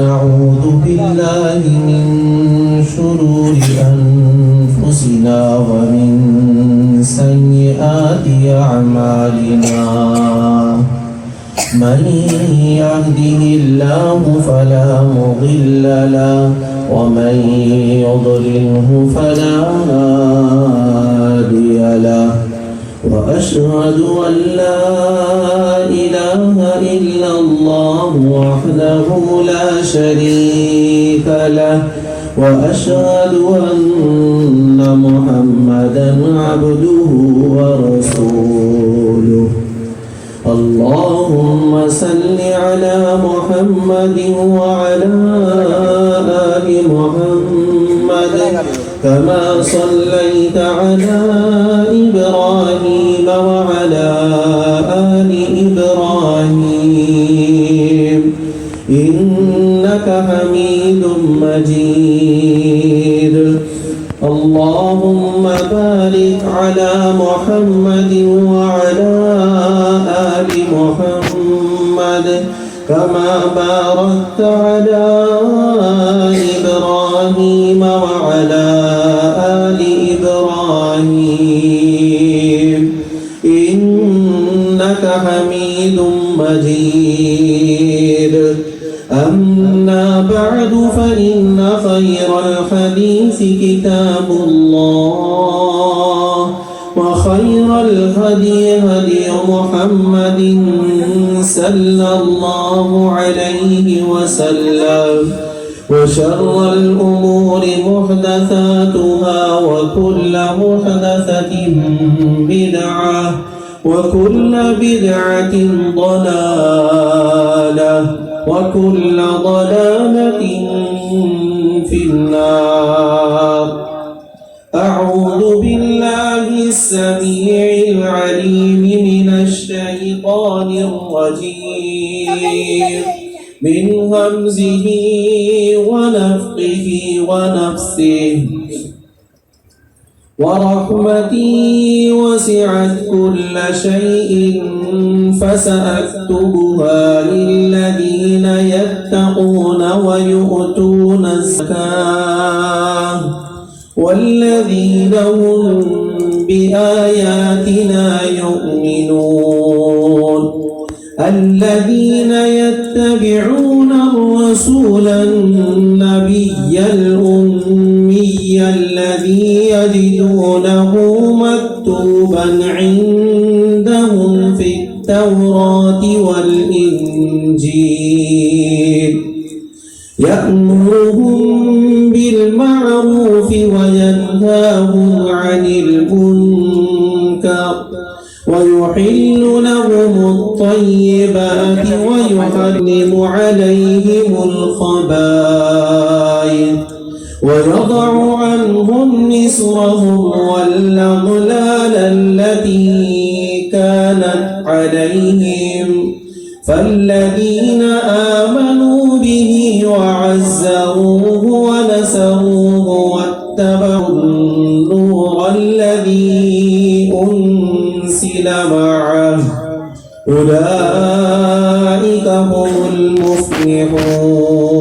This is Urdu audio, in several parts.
أعوذ بالله من شرور أنفسنا ومن سيئات أعمالنا من يهده الله فلا مضل له ومن يضلله فلا هادي له وأشهد أن لا إله إلا الله وحده لا شريك له وأشهد أن محمدا عبده ورسوله اللهم صل على محمد وعلى آل محمد كما صليت على إبراهيم وعلى آل إبراهيم إنك حميد مجيد اللهم بارك على محمد وعلى آل محمد كما باركت على إبراهيم وعلى آل إبراهيم إنك حميد مجيد أما بعد فإن خير الحديث كتاب الله وخير الهدي هدي محمد صلى الله عليه وسلم وشر الأمور محدثاتها وكل محدثة بدعة وكل بدعة ضلالة وكل ضلالة في النار أعوذ بالله السميع العليم من الشيطان الرجيم من همزه ونفخه ونفسه ورحمتي وسعت كل شيء فسأكتبها للذين يتقون ويؤتون الزكاة والذين هم بآياتنا يؤمنون الذين يتبعون الرسول النبي الأمي الذي يجدونه مكتوبا عندهم في التوراة والإنجيل يأمرهم بالمعروف وينهاهم عن المنكر ويحل لهم الطيبات ويحرم عليهم الخبائث ويضع عنهم نصرهم والأغلال التي كانت عليهم فالذين آمنوا به وعزروه ونسروه واتبعوا النور الذي أنزل معه أولئك هم المفلحون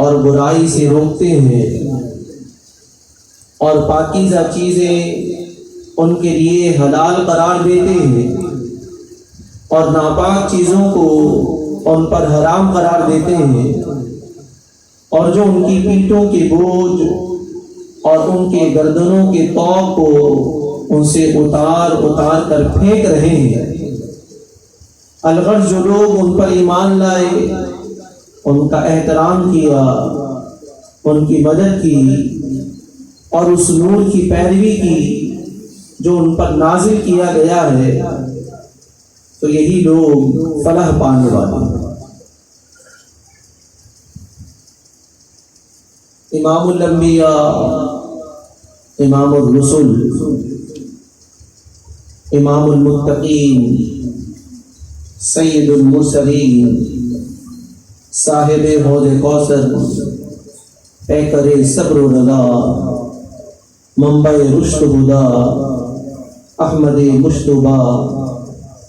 اور برائی سے روکتے ہیں اور پاکیزہ چیزیں ان کے لیے حلال قرار دیتے ہیں اور ناپاک چیزوں کو ان پر حرام قرار دیتے ہیں، اور جو ان کی پیٹھوں کے بوجھ اور ان کے گردنوں کے طوق کو ان سے اتار اتار کر پھینک رہے ہیں۔ الغرض جو لوگ ان پر ایمان لائے، ان کا احترام کیا، ان کی مدد کی اور اس نور کی پیروی کی جو ان پر نازل کیا گیا ہے، تو یہی لوگ فلاح پانے والے ہیں۔ امام الانبیاء، امام الرسل، امام المتقین، سید المرسلین، صاحب حوض کوثر، پیکر صبر و رضا، منبع رشد و ہدا، احمد مجتبی،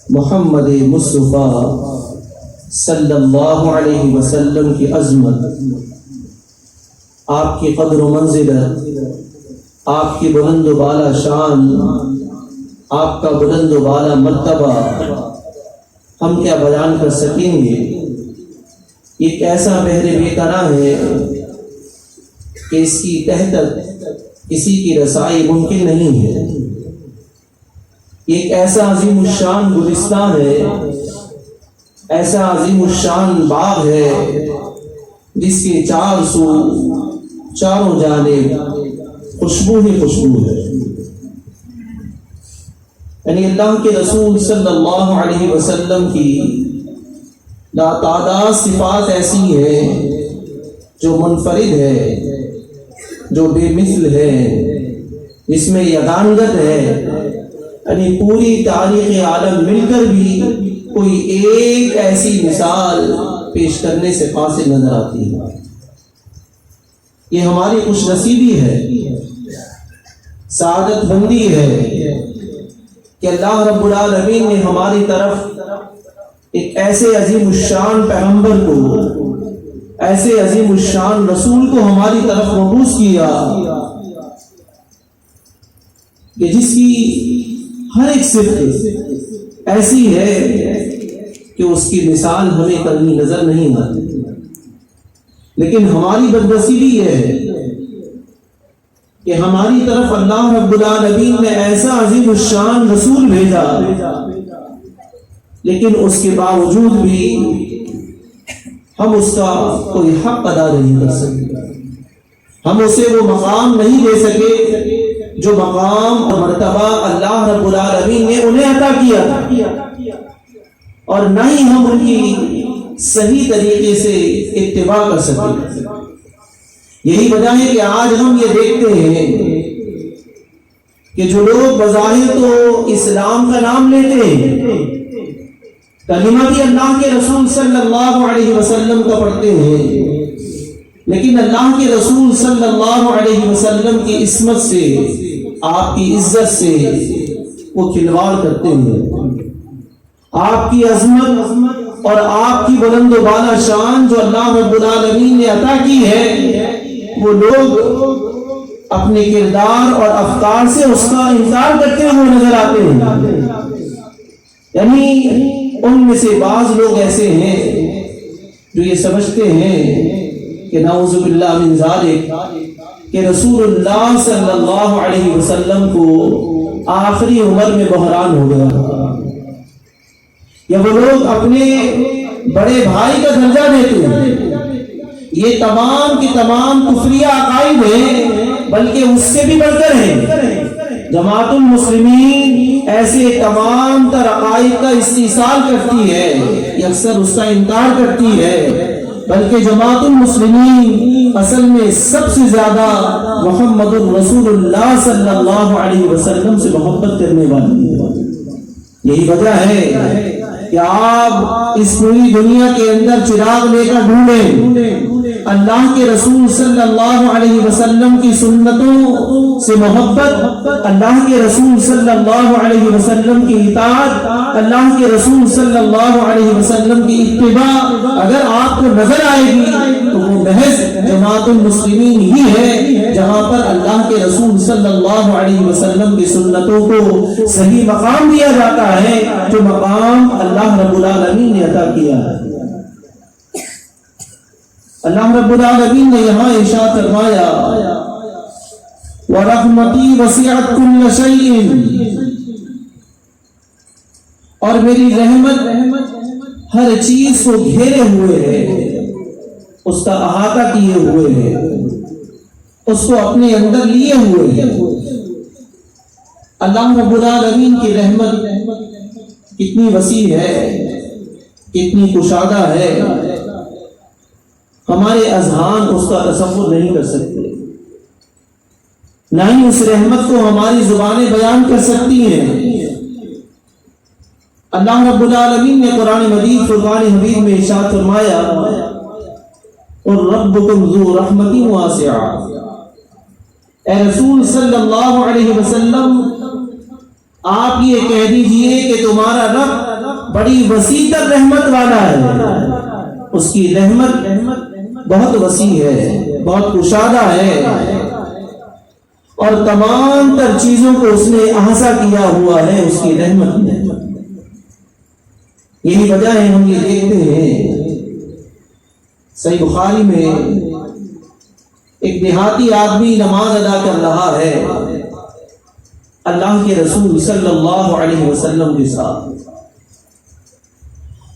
محمد مصطفیٰ صلی اللہ علیہ وسلم کی عظمت، آپ کی قدر و منزلت، آپ کی بلند و بالا شان، آپ کا بلند و بالا مرتبہ ہم کیا بیان کر سکیں گے؟ ایک ایسا بحر بے طرح ہے کہ اس کی تہ تک کسی کی رسائی ممکن نہیں ہے۔ ایک ایسا عظیم الشان گلستان ہے، ایسا عظیم الشان باغ ہے جس کے چار سو چاروں جانب خوشبو ہی خوشبو ہے۔ یعنی اللہ کے رسول صلی اللہ علیہ وسلم کی لاتعداد صفات ایسی ہیں جو منفرد ہے، جو بے مثل ہے، جس میں یگانگت ہے، یعنی پوری تاریخ عالم مل کر بھی کوئی ایک ایسی مثال پیش کرنے سے قاصر نظر آتی ہے۔ یہ ہماری خوش نصیبی ہے، سعادت مندی ہے کہ اللہ رب العالمین نے ہماری طرف ایک ایسے عظیم الشان پیغمبر کو، ایسے عظیم الشان رسول کو ہماری طرف مبعوث کیا کہ جس کی ہر ایک صفت ایسی ہے کہ اس کی مثال ہمیں کبھی نظر نہیں آتی۔ لیکن ہماری بدنصیبی یہ ہے کہ ہماری طرف اللہ رب العالمین نے ایسا عظیم الشان رسول بھیجا، لیکن اس کے باوجود بھی ہم اس کا کوئی حق ادا نہیں کر سکے، ہم اسے وہ مقام نہیں دے سکے جو مقام اور مرتبہ اللہ رب العالمین نے انہیں عطا کیا، اور نہ ہی ہم ان کی صحیح طریقے سے اتباع کر سکے۔ یہی وجہ ہے کہ آج ہم یہ دیکھتے ہیں کہ جو لوگ بظاہر تو اسلام کا نام لیتے ہیں، کلمہ بھی اللہ کے رسول صلی اللہ علیہ وسلم کا پڑھتے ہیں، لیکن اللہ کے رسول صلی اللہ علیہ وسلم کی عصمت سے، آپ کی عزت سے وہ کھلواڑ کرتے ہیں۔ آپ کی عظمت اور آپ کی بلند و بالا شان جو اللہ رب العالمین نے عطا کی ہے، وہ لوگ اپنے کردار اور افکار سے اس کا انکار کرتے ہوئے نظر آتے ہیں۔ یعنی ان میں سے بعض لوگ ایسے ہیں جو یہ سمجھتے ہیں کہ نعوذ باللہ من ذالک کہ رسول اللہ صلی اللہ علیہ وسلم کو آخری عمر میں بحران ہو گیا، یا وہ لوگ اپنے بڑے بھائی کا درجہ دیتے ہیں۔ یہ تمام کی تمام کفریہ عقائد ہیں، بلکہ اس سے بھی بڑھ کر ہیں۔ جماعت المسلمین ایسے تمام تر عقائد کا استحصال کرتی ہے، یہ اکثر اس کا انکار کرتی ہے، بلکہ جماعت المسلمین اصل میں سب سے زیادہ محمد الرسول اللہ صلی اللہ علیہ وسلم سے محبت کرنے والی ہے۔ یہی وجہ ہے کہ آپ اس پوری دنیا کے اندر چراغ لے کر ڈھونڈیں، اللہ کے رسول صلی اللہ علیہ وسلم کی سنتوں سے محبت، اللہ کے رسول صلی اللہ علیہ وسلم کی اطاعت، اللہ کے رسول صلی اللہ علیہ وسلم کی اتباع اگر آپ کو نظر آئے گی تو وہ محض جماعت المسلمین ہی ہے جہاں پر اللہ کے رسول صلی اللہ علیہ وسلم کی سنتوں کو صحیح مقام دیا جاتا ہے، جو مقام اللہ رب العالمین نے عطا کیا ہے۔ اللہ رب العالمین نے یہاں ارشاد فرمایا وَرَحْمَتِي وَسِعَتْ كُلَّ شَيْءٍ، اور میری رحمت ہر چیز کو گھیرے ہوئے ہے، اس کا احاطہ کیے ہوئے ہے، اس کو اپنے اندر لیے ہوئے ہے۔ اللہ رب العالمین کی رحمت کتنی وسیع ہے، کتنی کشادہ ہے، ہمارے اذہان اس کا تصور نہیں کر سکتے، نہ ہی اس رحمت کو ہماری زبانیں بیان کر سکتی ہیں۔ اللہ رب العالمین نے قرآن مجید فرقان حمید میں ارشاد فرمایا اور ربکم ذو رحمت واسعہ، اے رسول صلی اللہ علیہ وسلم آپ یہ کہہ دیجئے کہ تمہارا رب بڑی وسیع تر رحمت والا ہے، اس کی رحمت بہت وسیع ہے، بہت کشادہ ہے، اور تمام تر چیزوں کو اس نے احاطہ کیا ہوا ہے اس کی رحمت میں۔ یہی وجہ ہے ہم یہ دیکھتے ہیں صحیح بخاری میں ایک دیہاتی آدمی نماز ادا کر رہا ہے اللہ کے رسول صلی اللہ علیہ وسلم کے ساتھ،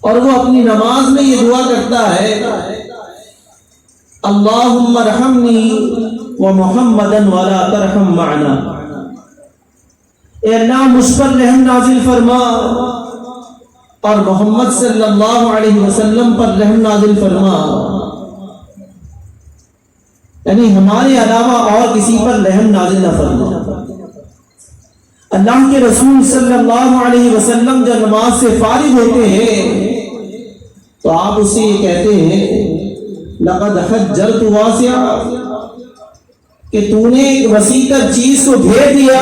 اور وہ اپنی نماز میں یہ دعا کرتا ہے اللہم ارحمنی ومحمدا ولا ترحم معنا، اے اللہ مجھ پر رحم نازل فرما اور محمد صلی اللہ علیہ وسلم پر رحم نازل فرما، یعنی ہمارے علاوہ اور کسی پر رحم نازل نہ فرما۔ اللہ کے رسول صلی اللہ علیہ وسلم جب نماز سے فارغ ہوتے ہیں تو آپ اسے یہ کہتے ہیں لقد حجرت واسعا، کہ تو نے ایک وسیع تر چیز کو گھیر دیا،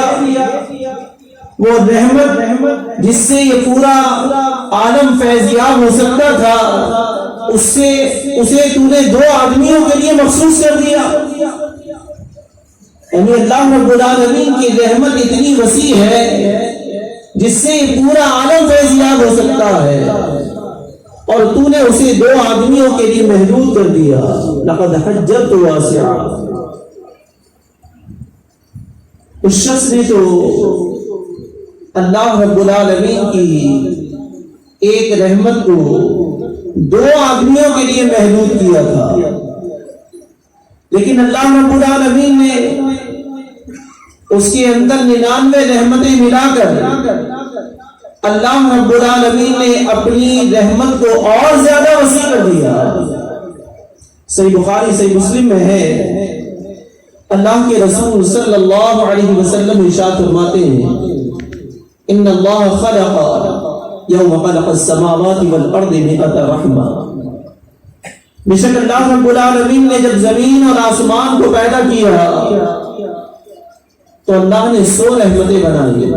وہ رحمت جس سے یہ پورا عالم فیضیاب ہو سکتا تھا اسے تو نے دو آدمیوں کے لیے مخصوص کر دیا۔ یعنی اللہ رب العالمین کی رحمت اتنی وسیع ہے جس سے یہ پورا عالم فیضیاب ہو سکتا ہے، اور تو نے اسے دو آدمیوں کے لیے محدود کر دیا۔ لقد حجرت واسعا، اس شخص نے تو اللہ رب العالمین کی ایک رحمت کو دو آدمیوں کے لیے محدود کیا تھا، لیکن اللہ رب العالمین نے اس کے اندر 99 رحمتیں ملا کر اللہ رب العالمین نے اپنی رحمت کو اور زیادہ وسیع کر دیا۔ صحیح بخاری صحیح مسلم میں ہے اللہ کے رسول صلی اللہ علیہ وسلم ارشاد فرماتے ہیں ان اللہ خلق یوم خلق السماوات والارض 100 رحمہ، بے شک اللہ رب العالمین نے جب زمین اور آسمان کو پیدا کیا تو اللہ نے 100 رحمتیں بنائی،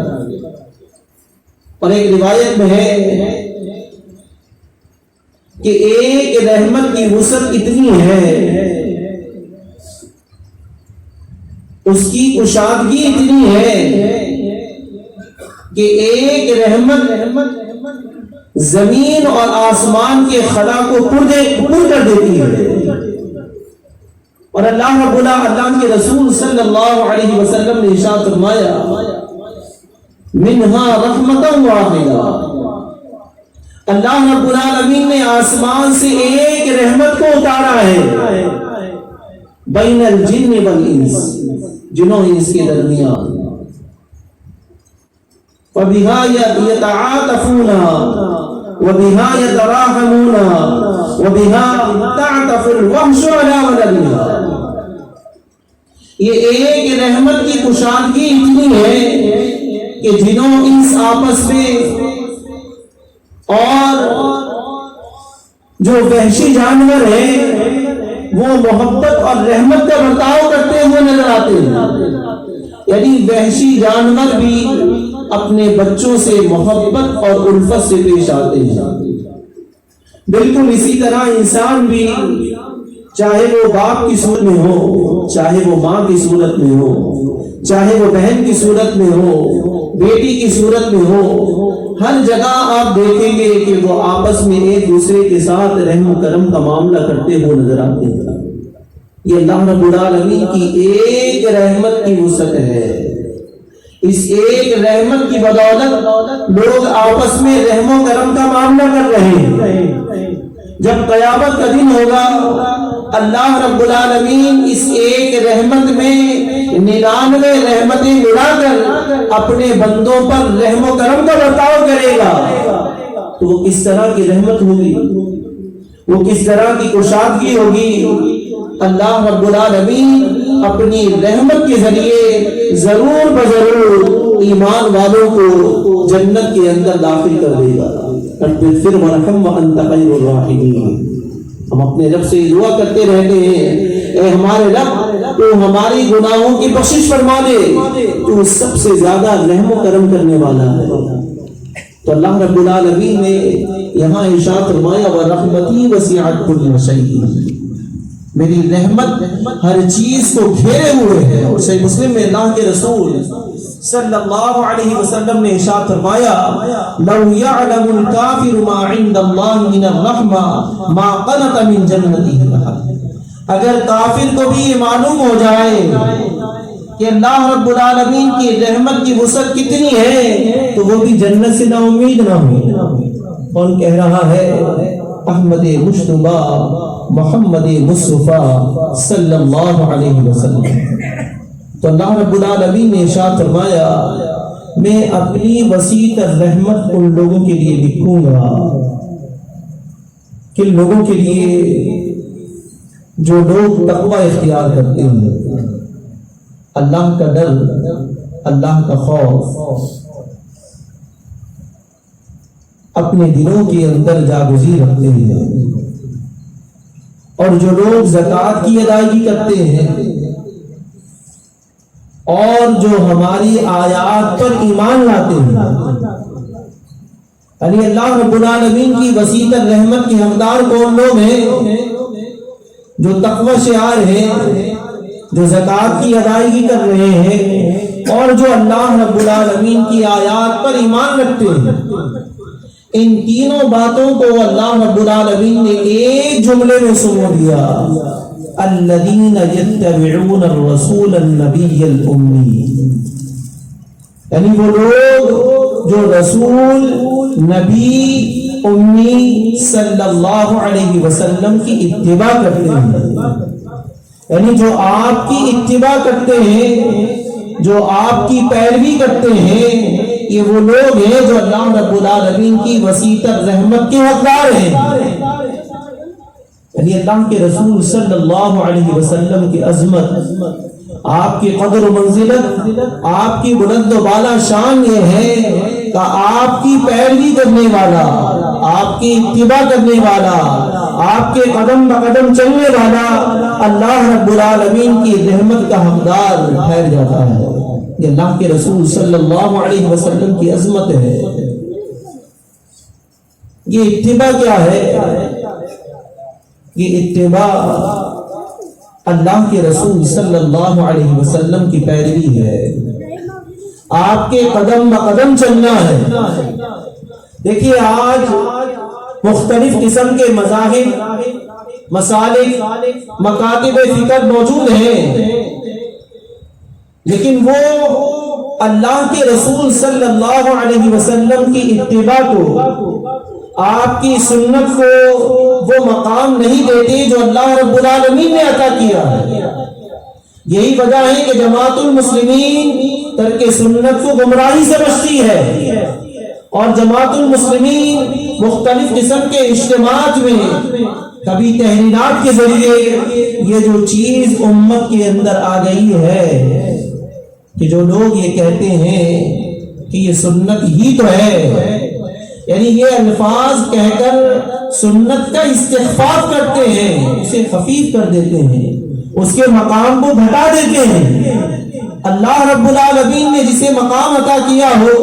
اور ایک روایت میں ہے کہ ایک رحمت کی وسعت اتنی ہے، اس کی کشادگی اتنی ہے کہ ایک رحمت زمین اور آسمان کے خلا کو پر کر دیتی ہے۔ اور اللہ کے رسول صلی اللہ علیہ وسلم نے ارشاد فرمایا منہا رحمتا واحدہ، اللہ رب العالمین نے آسمان سے ایک رحمت کو اتارا ہے بین الجن والانس، جنوں انس کے درمیان، وَبِهَا يَتَعَاطَفُونَ وَبِهَا يَتَرَاحَمُونَ وَبِهَا تَعْطَفُ الْوَحْشُ عَلَى وَلَدِهَا۔ یہ ایک رحمت کی کشادگی اتنی ہے کہ جنوں انس آپس میں اور جو وحشی جانور ہیں وہ محبت اور رحمت کا برتاؤ کرتے ہوئے نظر آتے ہیں. یعنی وحشی جانور بھی اپنے بچوں سے محبت اور الفت سے پیش آتے ہیں. بالکل اسی طرح انسان بھی چاہے وہ باپ کی صورت میں ہو، چاہے وہ ماں کی صورت میں ہو، چاہے وہ بہن کی صورت میں ہو، بیٹی کی صورت میں ہو، ہر جگہ آپ دیکھیں گے کہ وہ آپس میں ایک دوسرے کے ساتھ رحم و کرم کا معاملہ کرتے ہوئے نظر آتے ہیں. یہ اللہ رب العالمین کی ایک رحمت کی وسعت ہے. اس ایک رحمت کی بدولت لوگ آپس میں رحم و کرم کا معاملہ کر رہے ہیں. جب قیامت کا دن ہوگا اللہ رب العالمین اس ایک رحمت میں 99 رحمتیں ملا کر اپنے بندوں پر رحم و کرم کا برتاؤ کرے گا. تو وہ کس طرح کی رحمت ہوگی، وہ کس طرح کی کشادگی ہوگی. اللہ رب العالمین اپنی رحمت کے ذریعے ضرور بضرور ایمان والوں کو جنت کے اندر داخل کر دے گا. رب اغفر وارحم وانت خیر الراحمین. ہم اپنے رب سے دعا کرتے رہتے ہیں، اے ہمارے رب تو ہماری گناہوں کی بخشش فرما دے، تو سب سے زیادہ رحم و کرم کرنے والا ہے. تو اللہ رب العالمین نے یہاں ارشاد فرمایا وَرَحْمَتِي وَسِعَتْ كُلَّ شَيْءٍ، میری رحمت ہر چیز کو گھیرے ہوئے ہے. اور صحیح مسلم میں اللہ کے رسول صلی اللہ علیہ وسلم نے ارشاد فرمایا لو يعلم الكافر ما عند الله من الرحمة ما قنط من جنته احد. اگر کافر کو بھی یہ معلوم ہو جائے کہ اللہ رب العالمین کی رحمت کی وسعت کتنی ہے تو وہ بھی جنت سے نا امید نہ ہو. کون کہہ رہا ہے؟ احمد مشتبہ محمد مصطفیٰ صلی اللہ علیہ وسلم. تو اللہ رب العالمین نے ارشاد فرمایا میں اپنی وسیع رحمت ان لوگوں کے لیے لکھوں گا، کن لوگوں کے لیے؟ جو لوگ تقوی اختیار کرتے ہیں، اللہ کا ڈر، اللہ کا خوف اپنے دلوں کے اندر جاگزی رکھتے ہیں، اور جو لوگ زکوٰۃ کی ادائیگی کرتے ہیں، اور جو ہماری آیات پر ایمان لاتے ہیں. یعنی اللہ رب العالمین کی وسیع رحمت کے حقدار کون لوگ ہیں؟ جو تقوی شعار ہیں، جو زکوٰۃ کی ادائیگی کر رہے ہیں، اور جو اللہ رب العالمین کی آیات پر ایمان رکھتے ہیں. ان تینوں باتوں کو اللہ رب العالمین نے ایک جملے میں سمو دیا الذین یتبعون الرسول النبی الامی. یعنی وہ لوگ جو رسول نبی امی صلی اللہ علیہ وسلم کی اتباع کرتے ہیں. یعنی جو آپ کی اتباع کرتے ہیں، جو آپ کی پیروی کرتے ہیں، یہ وہ لوگ ہیں جو اللہ رب العالمین کی وسیع رحمت کے حقدار ہیں. یعنی اللہ کے رسول صلی اللہ علیہ وسلم کی عظمت، آپ کی قدر و منزلت، آپ کی بلند و بالا شان یہ ہے کہ آپ کی پیروی کرنے والا، آپ کی اتباع کرنے والا، آپ کے قدم بقدم چلنے والا اللہ رب العالمین کی رحمت کا حقدار ٹھہر جاتا ہے. یہ اللہ کے رسول صلی اللہ علیہ وسلم کی عظمت ہے. یہ اتباع کیا ہے؟ یہ اتباع اللہ کے رسول صلی اللہ علیہ وسلم کی پیروی ہے، آپ کے قدم بقدم چلنا ہے. دیکھیے آج مختلف قسم کے مذاہب، مسالک، مکاتب فکر موجود ہیں، لیکن وہ اللہ کے رسول صلی اللہ علیہ وسلم کی اتباع کو، آپ کی سنت کو وہ مقام نہیں دیتے جو اللہ رب العالمین نے عطا کیا ہے. یہی وجہ ہے کہ جماعت المسلمین ترک سنت کو گمراہی سمجھتی ہے، اور جماعت المسلمین مختلف قسم کے اجتماعات میں کبھی تحریرات کے ذریعے یہ جو چیز امت کے اندر آ گئی ہے کہ جو لوگ یہ کہتے ہیں کہ یہ سنت ہی تو ہے، یعنی یہ الفاظ کہہ کر سنت کا استخفاف کرتے ہیں، اسے خفیف کر دیتے ہیں، اس کے مقام کو گھٹا دیتے ہیں۔ اللہ رب العالمین نے جسے مقام عطا کیا ہو،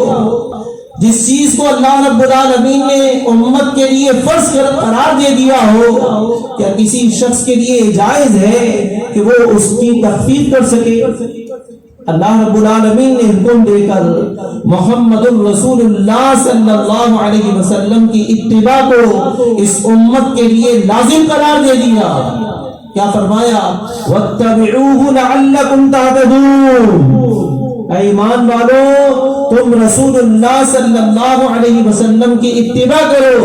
جس چیز کو اللہ رب العالمین نے امت کے لیے فرض قرار دے دیا ہو، کیا کسی شخص کے لیے جائز ہے کہ وہ اس کی تخفیف کر سکے؟ اللہ رب العالمین نے حکم دے کر محمد الرسول اللہ صلی اللہ علیہ وسلم کی اتباع کو اس امت کے لیے لازم قرار دے دیا۔ کیا فرمایا؟ وَاتَّبِعُوهُ لَعَلَّكُمْ تَهْتَدُونَ، اے ایمان والو تم رسول اللہ صلی اللہ علیہ وسلم کی اتباع کرو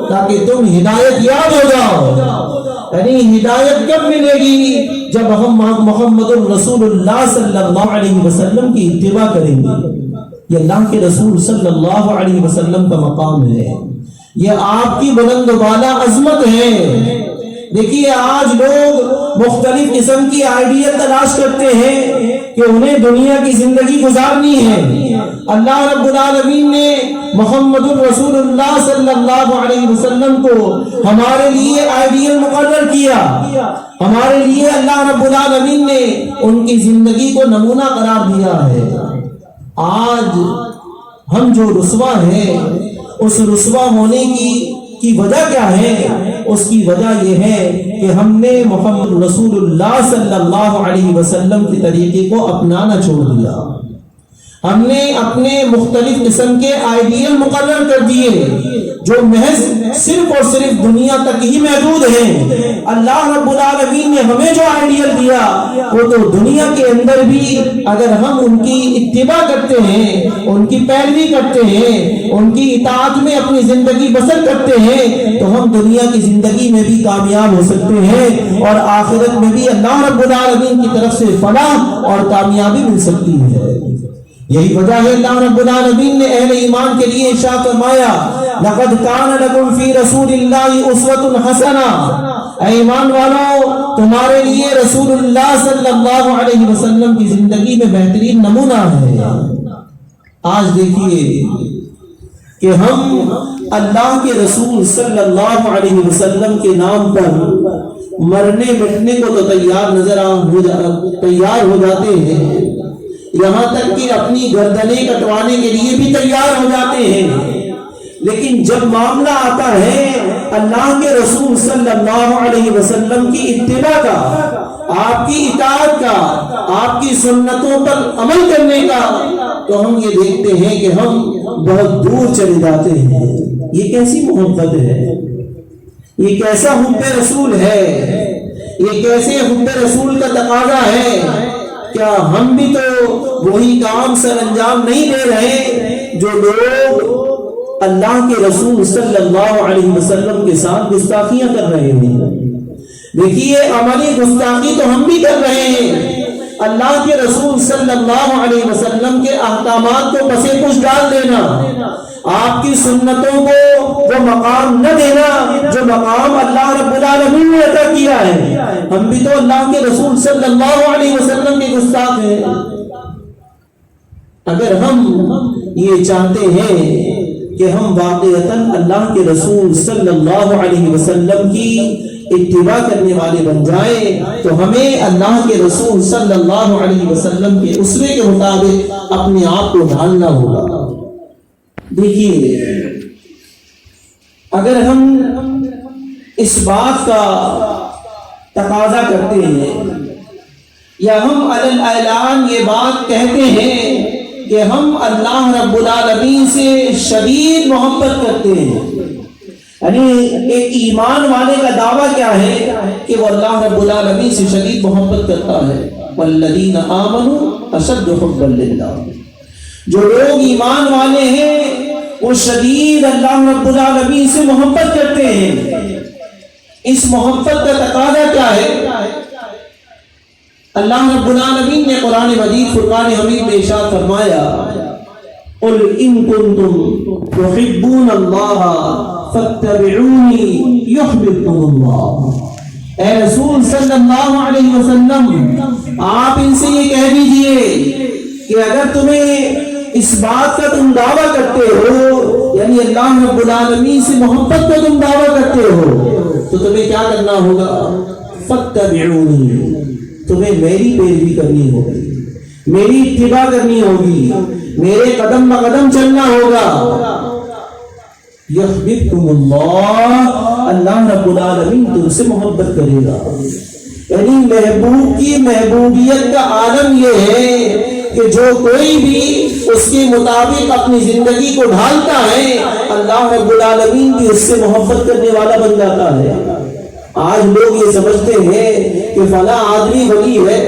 تاکہ تم ہدایت یاب ہو جاؤ۔ یعنی ہدایت کب ملے گی؟ جب ہم محمد الرسول اللہ صلی اللہ علیہ وسلم کی اتباع کریں گے۔ یہ اللہ کے رسول صلی اللہ علیہ وسلم کا مقام ہے، یہ آپ کی بلند و بالا عظمت ہے۔ دیکھیے آج لوگ مختلف قسم کی آئیڈیل تلاش کرتے ہیں کہ انہیں دنیا کی زندگی گزارنی ہے۔ اللہ رب العالمین نے محمد الرسول اللہ صلی اللہ علیہ وسلم کو ہمارے لیے آئیڈیل مقرر کیا، ہمارے لیے اللہ رب العالمین نے ان کی زندگی کو نمونہ قرار دیا ہے۔ آج ہم جو رسوا ہیں، اس رسوا ہونے کی وجہ کیا ہے؟ اس کی وجہ یہ ہے کہ ہم نے محمد رسول اللہ صلی اللہ علیہ وسلم کے طریقے کو اپنانا چھوڑ دیا۔ ہم نے اپنے مختلف قسم کے آئیڈیل مقرر کر دیے جو محض صرف اور صرف دنیا تک ہی محدود ہیں۔ اللہ رب العالمین نے ہمیں جو آئیڈیل دیا وہ تو دنیا کے اندر بھی اگر ہم ان کی اتباع کرتے ہیں، ان کی پیروی کرتے ہیں، ان کی اطاعت میں اپنی زندگی بسر کرتے ہیں تو ہم دنیا کی زندگی میں بھی کامیاب ہو سکتے ہیں اور آخرت میں بھی اللہ رب العالمین کی طرف سے فلاح اور کامیابی مل سکتی ہے۔ یہی وجہ ہے اللہ رب العالمین نے اہل ایمان کے لیے ارشاد فرمایا لقد کان لکم فی رسول اللہ اسوۃ حسنہ، اے ایمان والو تمہارے لیے رسول اللہ صلی اللہ علیہ وسلم کی زندگی میں بہترین نمونہ ہے۔ آج دیکھیے کہ ہم اللہ کے رسول صلی اللہ علیہ وسلم کے نام پر مرنے مٹنے کو تو تیار ہو جاتے ہیں، یہاں تک کہ اپنی گردنیں کٹوانے کے لیے بھی تیار ہو جاتے ہیں، لیکن جب معاملہ آتا ہے اللہ کے رسول صلی اللہ علیہ وسلم کی اتباع کا، آپ کی اطاعت کا، آپ کی سنتوں پر عمل کرنے کا، تو ہم یہ دیکھتے ہیں کہ ہم بہت دور چلے جاتے ہیں۔ یہ کیسی محبت ہے؟ یہ کیسا حب رسول ہے؟ یہ کیسے حب رسول کا تقاضا ہے؟ کیا ہم بھی تو وہی کام سر انجام نہیں دے رہے جو لوگ اللہ کے رسول صلی اللہ علیہ وسلم کے ساتھ گستاخیاں کر رہے ہیں؟ دیکھیے عملی گستاخی تو ہم بھی کر رہے ہیں، اللہ کے رسول صلی اللہ علیہ وسلم کے احکامات کو پسے پش ڈال دینا، آپ کی سنتوں کو وہ مقام نہ دینا جو مقام اللہ رب العالمین نے عطا کیا ہے۔ ہم بھی تو اللہ کے رسول صلی اللہ علیہ وسلم کے گستاخ ہیں۔ اگر ہم یہ چاہتے ہیں کہ ہم واقعتاً اللہ کے رسول صلی اللہ علیہ وسلم کی اتباع کرنے والے بن جائیں تو ہمیں اللہ کے رسول صلی اللہ علیہ وسلم کے اسوے کے مطابق اپنے آپ کو ڈھالنا ہوگا۔ دیکھیے اگر ہم اس بات کا تقاضا کرتے ہیں یا ہم علی الاعلان یہ بات کہتے ہیں کہ ہم اللہ رب العالمین سے شدید محبت کرتے ہیں، یعنی ایک ایمان والے کا دعویٰ کیا ہے کہ وہ اللہ رب العالمین سے شدید محبت کرتا ہے، والذین آمنوا اشد حبا للہ، جو لوگ ایمان والے ہیں وہ شدید اللہ رب العالمین سے محبت کرتے ہیں۔ اس محبت کا تقاضا کیا ہے؟ اللہ رب العالمین نے قرآن مجید فرقان حمید میں ارشاد فرمایا قل ان کنتم تحبون اللہ فاتبعونی یحببکم اللہ، اے رسول صلی اللہ علیہ وسلم آپ ان سے یہ کہہ دیجئے کہ اگر تمہیں اس بات کا تم دعویٰ کرتے ہو یعنی اللہ رب العالمین سے محبت کا تم دعویٰ کرتے ہو تو تمہیں کیا کرنا ہوگا؟ فاتبعونی، تمہیں میری پیروی کرنی ہوگی، میری اتباع کرنی ہوگی، میرے قدم بقدم چلنا ہوگا۔ یحببکم اللہ، اللہ رب العالمین تم سے محبت کرے گا۔ یعنی محبوب کی محبوبیت کا عالم یہ ہے کہ جو کوئی بھی اس کے مطابق اپنی زندگی کو ڈھالتا ہے اللہ رب العالمین بھی اس سے محبت کرنے والا بن جاتا ہے۔ آج لوگ یہ سمجھتے ہیں کہ فلاں آدمی ولی ہے،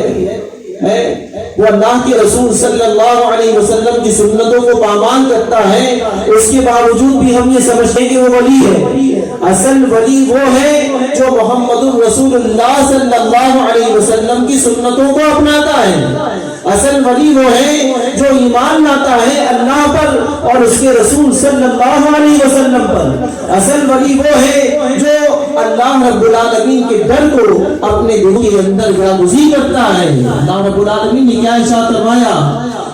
وہ اللہ کے رسول صلی اللہ علیہ وسلم کی سنتوں کو پامال کرتا ہے، اس کے باوجود بھی ہم یہ سمجھتے ہیں کہ وہ ولی ہے۔ اصل ولی وہ ہے جو محمد الرسول اللہ صلی اللہ علیہ وسلم کی سنتوں کو اپناتا ہے۔ اصل ولی وہ ہے جو ایمان لاتا ہے اللہ پر اور اس کے رسول صلی اللہ علیہ وسلم پر۔ اصل ولی وہ ہے جو اللہ رب العالمین کے ڈر کو اپنے دل کے اندر جاگزی کرتا ہے۔ اللہ رب العالمین نے کیا ارشاد فرمایا؟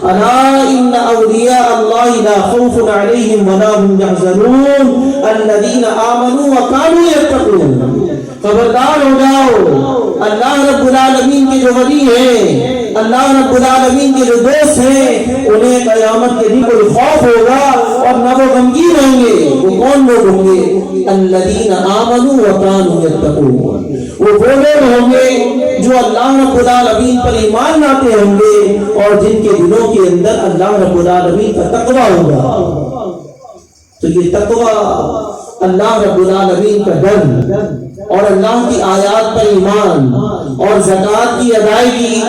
الا ان اولیاء اللہ لا خوف علیہم ولا هم يحزنون الذین آمنوا وكانوا يتقون۔ خبردار ہو جاؤ، اللہ رب العالمین کے جو ولی ہیں، اللہ رب العالمین کے جو دوست ہیں، انہیں قیامت کے دن کوئی خوف ہوگا اور نہ وہ غمگین ہوں گے۔ وہ کون لوگ ہوں گے؟ الذین آمنوا وكانوا يتقون، وہ لوگ ہوں گے جو اللہ رب العالمین پر ایمان لاتے ہوں گے اور جن کے دلوں کے اندر اللہ رب العالمین کا تقویٰ ہوگا۔ تو یہ تقویٰ، اللہ رب العالمین کا ڈر اور اللہ کی آیات پر ایمان اور زکوٰۃ کی ادائیگی،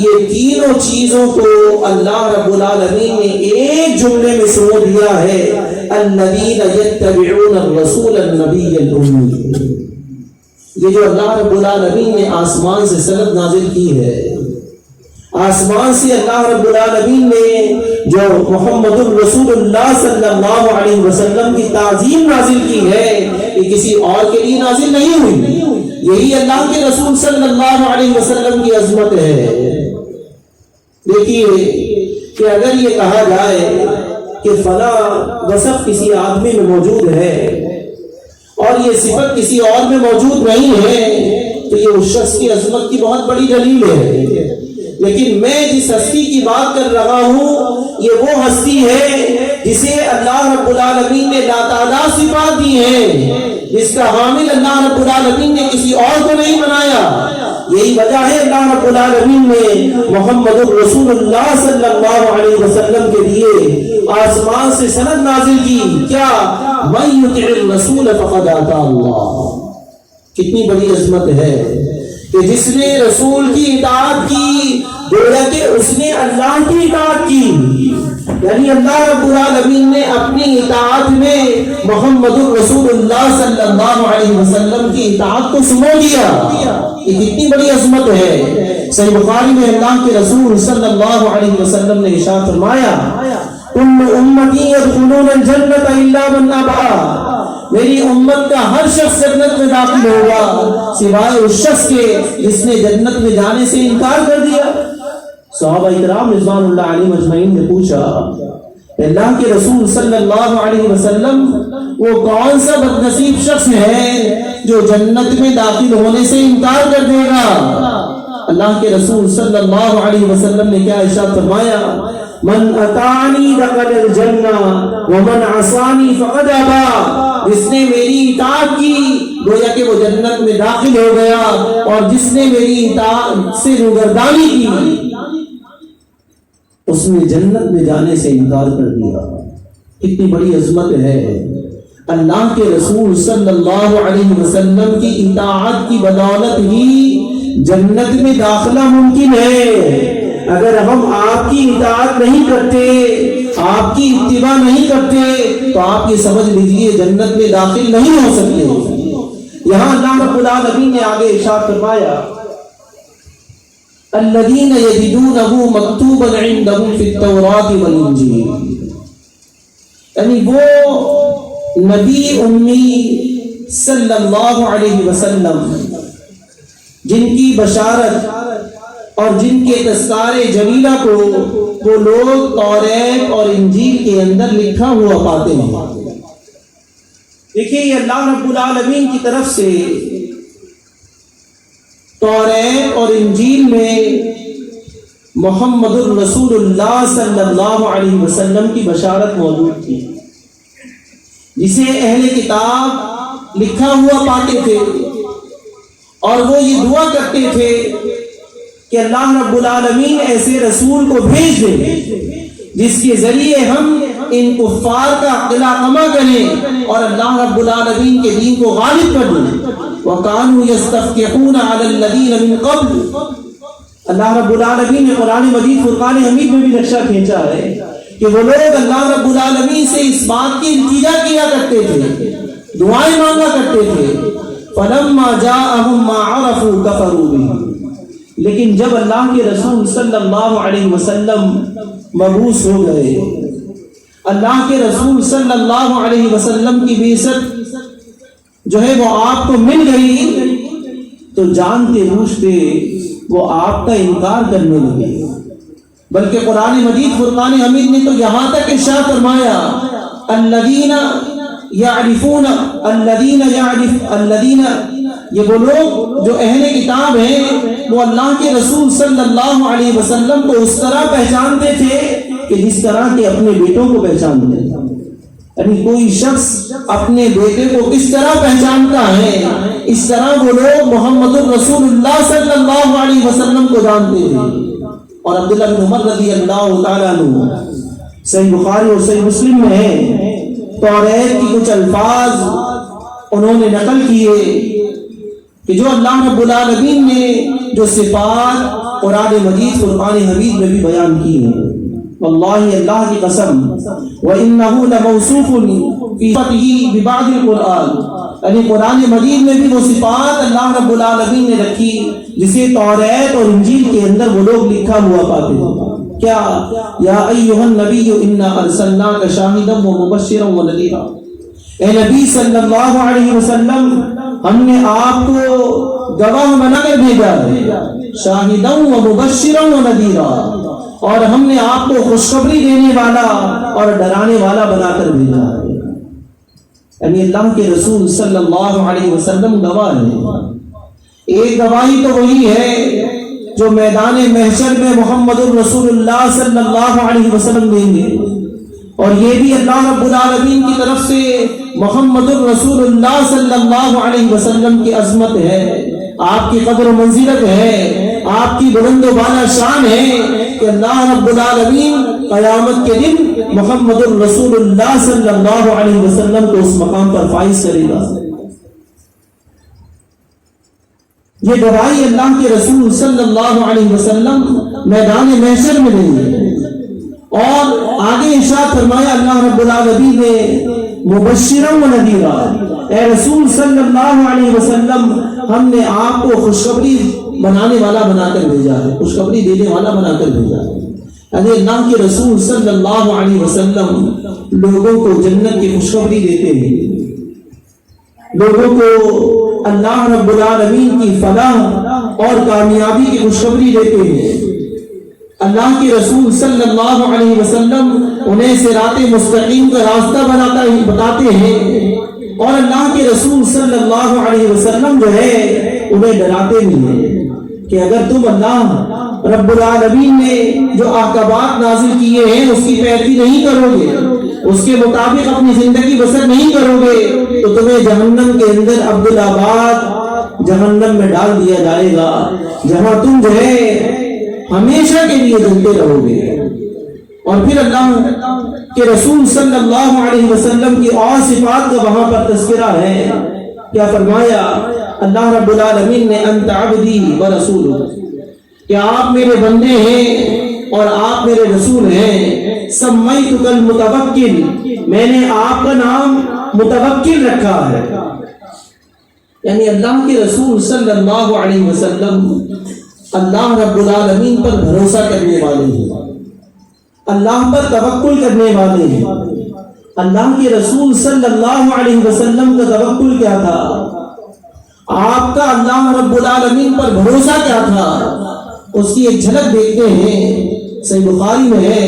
یہ تینوں چیزوں کو اللہ رب العالمین نے ایک جملے میں سمو دیا ہے، الذین یتبعون الرسول النبی الأمی۔ یہ جو اللہ رب العالمین نے آسمان سے سند نازل کی ہے، آسمان سے اللہ رب العالمین نے جو محمد الرسول اللہ صلی اللہ علیہ وسلم کی تعظیم نازل کی ہے، یہ کسی اور کے لیے نازل نہیں ہوئی، یہی اللہ کے رسول صلی اللہ علیہ وسلم کی عظمت ہے۔ دیکھیے کہ اگر یہ کہا جائے کہ فلاں وصف کسی آدمی میں موجود ہے اور یہ صفت کسی اور میں موجود نہیں ہے تو یہ اس شخص کی عظمت کی بہت بڑی دلیل ہے۔ لیکن میں جس ہستی کی بات کر رہا ہوں یہ وہ ہستی ہے جسے اللہ رب العالمین نے لاتعداد صفات دی ہیں، جس کا حامل اللہ رب العالمین نے کسی اور کو نہیں بنایا۔ یہی وجہ ہے اللہ رب العالمین نے محمد الرسول اللہ صلی اللہ علیہ وسلم کے لیے آسمان سے سند نازل کی، کیا؟ من یطع الرسول فقد اطاع اللہ۔ کتنی بڑی عظمت ہے کہ جس نے رسول کی اطاعت کی گویا کہ اس نے اللہ کی اطاعت کی، یعنی اللہ رب العالمین نے اپنی اطاعت میں محمد الرسول اللہ صلی اللہ علیہ وسلم کی اطاعت کو سمو دیا۔ یہ کتنی بڑی عظمت ہے۔ صحیح بخاری میں اللہ کے رسول صلی اللہ علیہ وسلم نے ارشاد فرمایا، کل امتی یدخلون الجنۃ الا من ابى، میری امت کا ہر شخص جنت میں داخل ہوگا سوائے اس شخص کے جس نے جنت میں جانے سے انکار کر دیا۔ صحابہ کرام رضوان اللہ علیہم اجمعین نے پوچھا، اللہ کے رسول صلی اللہ علیہ وسلم وہ کون سا بدنصیب شخص ہے جو جنت میں داخل ہونے سے انکار کر دے گا؟ اللہ کے رسول صلی اللہ علیہ وسلم نے کیا ارشاد فرمایا؟ من اطاعنی دخل الجنہ ومن عصانی فقد ابى، جس نے میری اطاعت کی گویا کہ وہ جنت میں داخل ہو گیا اور جس نے میری اطاعت سے روگردانی کی اس نے جنت میں جانے سے انکار کر دیا۔ کتنی بڑی عظمت ہے۔ اللہ کے رسول صلی اللہ علیہ وسلم کی اطاعت کی بدولت ہی جنت میں داخلہ ممکن ہے۔ اگر ہم آپ کی اطاعت نہیں کرتے، آپ کی اتباع نہیں کرتے تو آپ یہ سمجھ لیجئے جنت میں داخل نہیں ہو سکتے۔ یہاں اللہ رب العالمین نے آگے ارشاد فرمایا، الذین یجدونہ مکتوبا عندہم فی التوراۃ والانجیل، یعنی وہ نبی امی صلی اللہ علیہ وسلم جن کی بشارت اور جن کے تذکارے جلیلہ کو وہ لوگ توریت اور انجیل کے اندر لکھا ہوا پاتے ہیں۔ دیکھیے یہ اللہ رب العالمین کی طرف سے توریت اور انجیل میں محمد الرسول اللہ صلی اللہ علیہ وسلم کی بشارت موجود تھی، جسے اہل کتاب لکھا ہوا پاتے تھے اور وہ یہ دعا کرتے تھے کہ اللہ رب العالمین ایسے رسول کو بھیج دے جس کے ذریعے ہم ان کفار کا قلع کما کریں اور اللہ رب العالمین کے دین کو غالب کر دیں۔ وَكَانُوا يَسْتَفْتِحُونَ عَلَى الَّذِينَ مِن قَبْلُ، اللہ رب العالمین نے قرآن مجید فرقان حمید میں بھی نقشہ کھینچا ہے کہ وہ لوگ اللہ رب العالمین سے اس بات کی التجا کیا کرتے تھے، دعائیں مانگا کرتے تھے، فَلَمَّا جَاءَهُم مَّا عَرَفُوا كَفَرُوا بِهِ، لیکن جب اللہ کے رسول صلی اللہ علیہ وسلم مبعوث ہو گئے، اللہ کے رسول صلی اللہ علیہ وسلم کی بعثت جو ہے وہ آپ کو مل گئی تو جانتے بوجھتے وہ آپ کا انکار کرنے لگے، بلکہ قرآن مجید فرقان حمید نے تو یہاں تک ارشاد فرمایا الذین یعرفون الذین، یہ وہ لوگ جو اہل کتاب ہیں وہ اللہ کے رسول صلی اللہ علیہ وسلم کو اس طرح پہچانتے تھے کہ جس طرح کے اپنے بیٹوں کو پہچانتے ہیں، یعنی کوئی شخص اپنے بیٹے کو کس طرح پہچانتا ہے اس طرح وہ لوگ محمد الرسول اللہ صلی اللہ علیہ وسلم کو جانتے ہیں۔ اور عبداللہ بن عمر رضی اللہ تعالیٰ عنہ صحیح بخاری اور صحیح مسلم میں ہے، توریت کی کچھ الفاظ انہوں نے نقل کیے کہ جو اللہ رب العالمین نے جو صفات قرآن مجید فرقان حمید میں بھی بیان کی ہیں، واللہ اللہ کی قسم وَإِنَّهُ لَمَوْصُوفٌ فِي صِفَتِهِ بِبَعْضِ الْقُرْآنِ، یعنی قرآن مجید میں بھی وہ صفات اللہ رب العالمین نے رکھی جسے توریت اور انجیل کے اندر وہ لوگ لکھا ہوا پاتے ہیں۔ کیا یا ایھا النبی انا ارسلناک شاہدا ومبشرا ونذیرا، اے نبی صلی اللہ علیہ وسلم ہم نے آپ کو گواہ بنا کر بھیجا ہے، شاہدا ومبشرا ونذیرا، اور ہم نے آپ کو خوشخبری دینے والا اور ڈرانے والا بنا کر بھیجا ہے، یعنی اللہ کے رسول صلی اللہ علیہ وسلم گواہ ہیں۔ ایک گواہی تو وہی ہے جو میدان محشر میں محمد الرسول اللہ صلی اللہ علیہ وسلم دیں گے، اور یہ بھی اللہ رب العالمین کی طرف سے محمد الرسول اللہ صلی اللہ علیہ وسلم کی عظمت ہے، آپ کی قدر و منزلت ہے، آپ کی بلند و بالا شان ہے کہ اللہ رب العالمین قیامت کے دن محمد الرسول اللہ صلی اللہ علیہ وسلم کو اس مقام پر فائز کرے گا۔ یہ گواہی اللہ کے رسول صلی اللہ علیہ وسلم میدان محشر میں دیں گے، اور آگے ارشاد فرمایا اللہ رب العالمین نے مبشرا و نذیرا، اے رسول صلی اللہ علیہ وسلم ہم نے آپ کو خوشخبری بنانے والا بنا کر بھیجا ہے، خوشخبری دینے والا بنا کر بھیجا ہے، یعنی اللہ کے رسول صلی اللہ علیہ وسلم لوگوں کو جنت کی خوشخبری دیتے ہیں، لوگوں کو اللہ رب العالمین کی فلاح اور کامیابی کی خوشخبری دیتے ہیں۔ اللہ کے رسول صلی اللہ علیہ وسلم انہیں صراط مستقیم کا راستہ بتاتے ہیں، اور اللہ کے رسول صلی اللہ علیہ وسلم جو ہے انہیں ڈراتے بھی ہیں کہ اگر تم اللہ رب العالمین نے جو احکامات نازل کیے ہیں اس کی پیروی نہیں کرو گے، اس کے مطابق اپنی زندگی بسر نہیں کرو گے تو تمہیں جہنم کے اندر عبدالآباد جہنم میں ڈال دیا جائے گا، جہاں تم جو ہے ہمیشہ کے لیے جلتے رہو گے۔ اور پھر اللہ کے رسول صلی اللہ علیہ وسلم کی اور صفات کا وہاں پر تذکرہ ہے، کیا فرمایا اللہ رب العالمین نے انت عبدی ورسول، کہ آپ میرے بندے ہیں اور آپ میرے رسول ہیں، سمیتک المتوکل، میں نے آپ کا نام متوکل رکھا ہے، یعنی اللہ کے رسول صلی اللہ علیہ وسلم اللہ رب العالمین پر بھروسہ کرنے والے ہیں، اللہ پر توکل کرنے والے ہیں۔ اللہ کے رسول صلی اللہ علیہ وسلم کا توکل کیا تھا، آپ کا اللہ رب العالمین پر بھروسہ کیا تھا، اس کی ایک جھلک دیکھتے ہیں۔ صحیح بخاری میں ہے،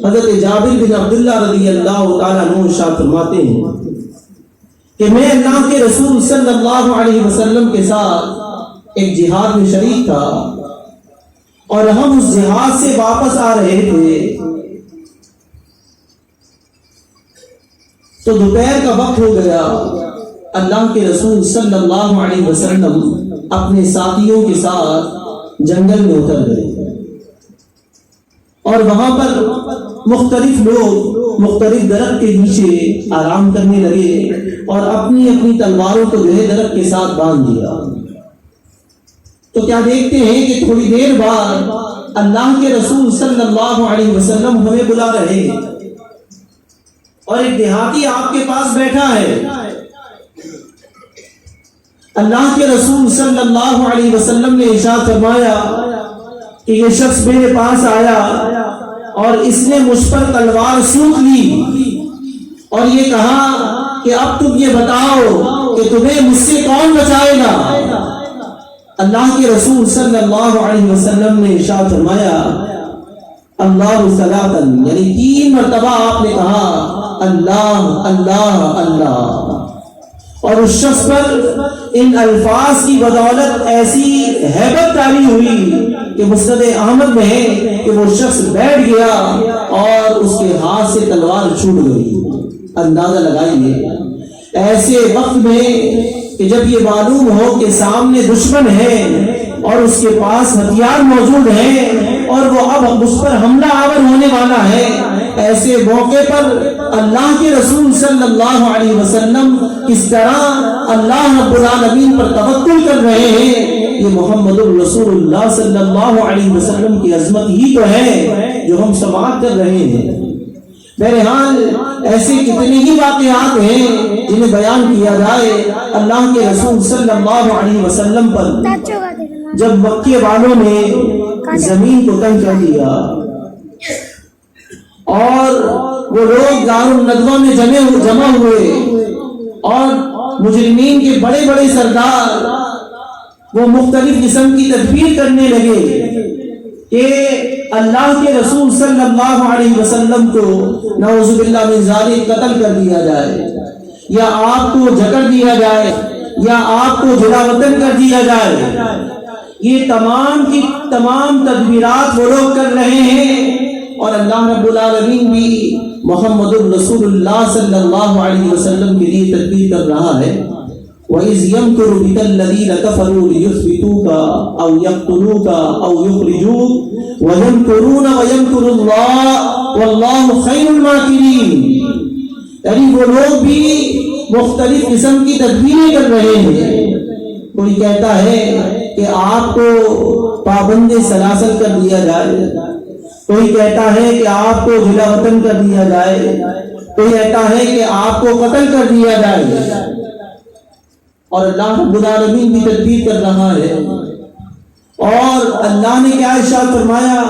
حضرت جابر بن عبداللہ رضی اللہ تعالیٰ عنہ ارشاد فرماتے ہیں کہ میں اللہ کے رسول صلی اللہ علیہ وسلم کے ساتھ ایک جہاد میں شریک تھا اور ہم اس جہاد سے واپس آ رہے تھے تو دوپہر کا وقت ہو گیا. اللہ کے رسول صلی اللہ علیہ وسلم اپنے ساتھیوں کے ساتھ جنگل میں اتر گئے اور وہاں پر مختلف لوگ مختلف درخت کے نیچے آرام کرنے لگے اور اپنی اپنی تلواروں کو جو ہے درخت کے ساتھ باندھ دیا. تو کیا دیکھتے ہیں کہ تھوڑی دیر بعد اللہ کے رسول صلی اللہ علیہ وسلم ہمیں بلا رہے ہیں اور ایک دیہاتی آپ کے پاس بیٹھا ہے. اللہ کے رسول صلی اللہ علیہ وسلم نے ارشاد فرمایا کہ یہ شخص میرے پاس آیا اور اس نے مجھ پر تلوار سونت لی اور یہ کہا کہ اب تم یہ بتاؤ کہ تمہیں مجھ سے کون بچائے گا. اللہ کے رسول صلی اللہ علیہ وسلم نے ارشاد فرمایا اللہ ثلاثاً، یعنی 3 مرتبہ آپ نے کہا اللہ اللہ اللہ، اور اس شخص پر ان الفاظ کی بدولت ایسی ہیبت تاری ہوئی کہ مسند احمد میں ہے کہ وہ شخص بیٹھ گیا اور اس کے ہاتھ سے تلوار چھوٹ گئی. اندازہ لگائیے ایسے وقت میں کہ جب یہ معلوم ہو کہ سامنے دشمن ہے اور اس کے پاس ہتھیار موجود ہیں اور وہ اب اس پر حملہ آور ہونے والا ہے، ایسے موقع پر اللہ کے رسول صلی اللہ علیہ وسلم کس طرح اللہ رب العالمین پر توکل کر رہے ہیں. یہ محمد الرسول اللہ صلی اللہ علیہ وسلم کی عظمت ہی تو ہے جو ہم سماعت کر رہے ہیں. بہرحال ایسے کتنے ہی واقعات ہیں جنہیں بیان کیا جائے. اللہ کے رسول صلی اللہ علیہ وسلم پر جب مکے والوں نے زمین کو تنگ کر دیا اور وہ لوگ دار الندوہ میں جمع ہوئے اور مجرمین کے بڑے بڑے سردار وہ مختلف قسم کی تدبیر کرنے لگے کہ اللہ کے رسول صلی اللہ علیہ وسلم کو نعوذ باللہ من ذالک قتل کر دیا جائے یا آپ کو جکڑ دیا جائے یا آپ کو جلا وطن کر دیا جائے. یہ تمام کی تمام تدبیرات وہ لوگ کر رہے ہیں اور اللہ رب العالمین بھی محمد الرسول اللہ صلی اللہ علیہ وسلم کے لیے تدبیر کر رہا ہے. وَإِذْ يَمْكُرُ بِكَ الَّذِينَ كَفَرُوا لِيُثْبِتُوكَ أَوْ يَقْتُلُوكَ أَوْ يُخْرِجُوكَ وَيَمْكُرُونَ وَيَمْكُرُ اللَّهُ وَاللَّهُ خَيْرُ الْمَاكِرِينَ. یعنی وہ لوگ بھی مختلف قسم کی تدبیریں کر رہے ہیں. کوئی کہتا ہے کہ آپ کو پابند سلاسل کر دیا جائے، کوئی کہتا ہے کہ آپ کو جلا وطن کر دیا جائے، کوئی کہتا ہے کہ آپ کو قتل کر دیا جائے، اور اللہ رب العالمین بھی تدبیر کر رہا ہے. اور اللہ نے کیا ارشاد فرمایا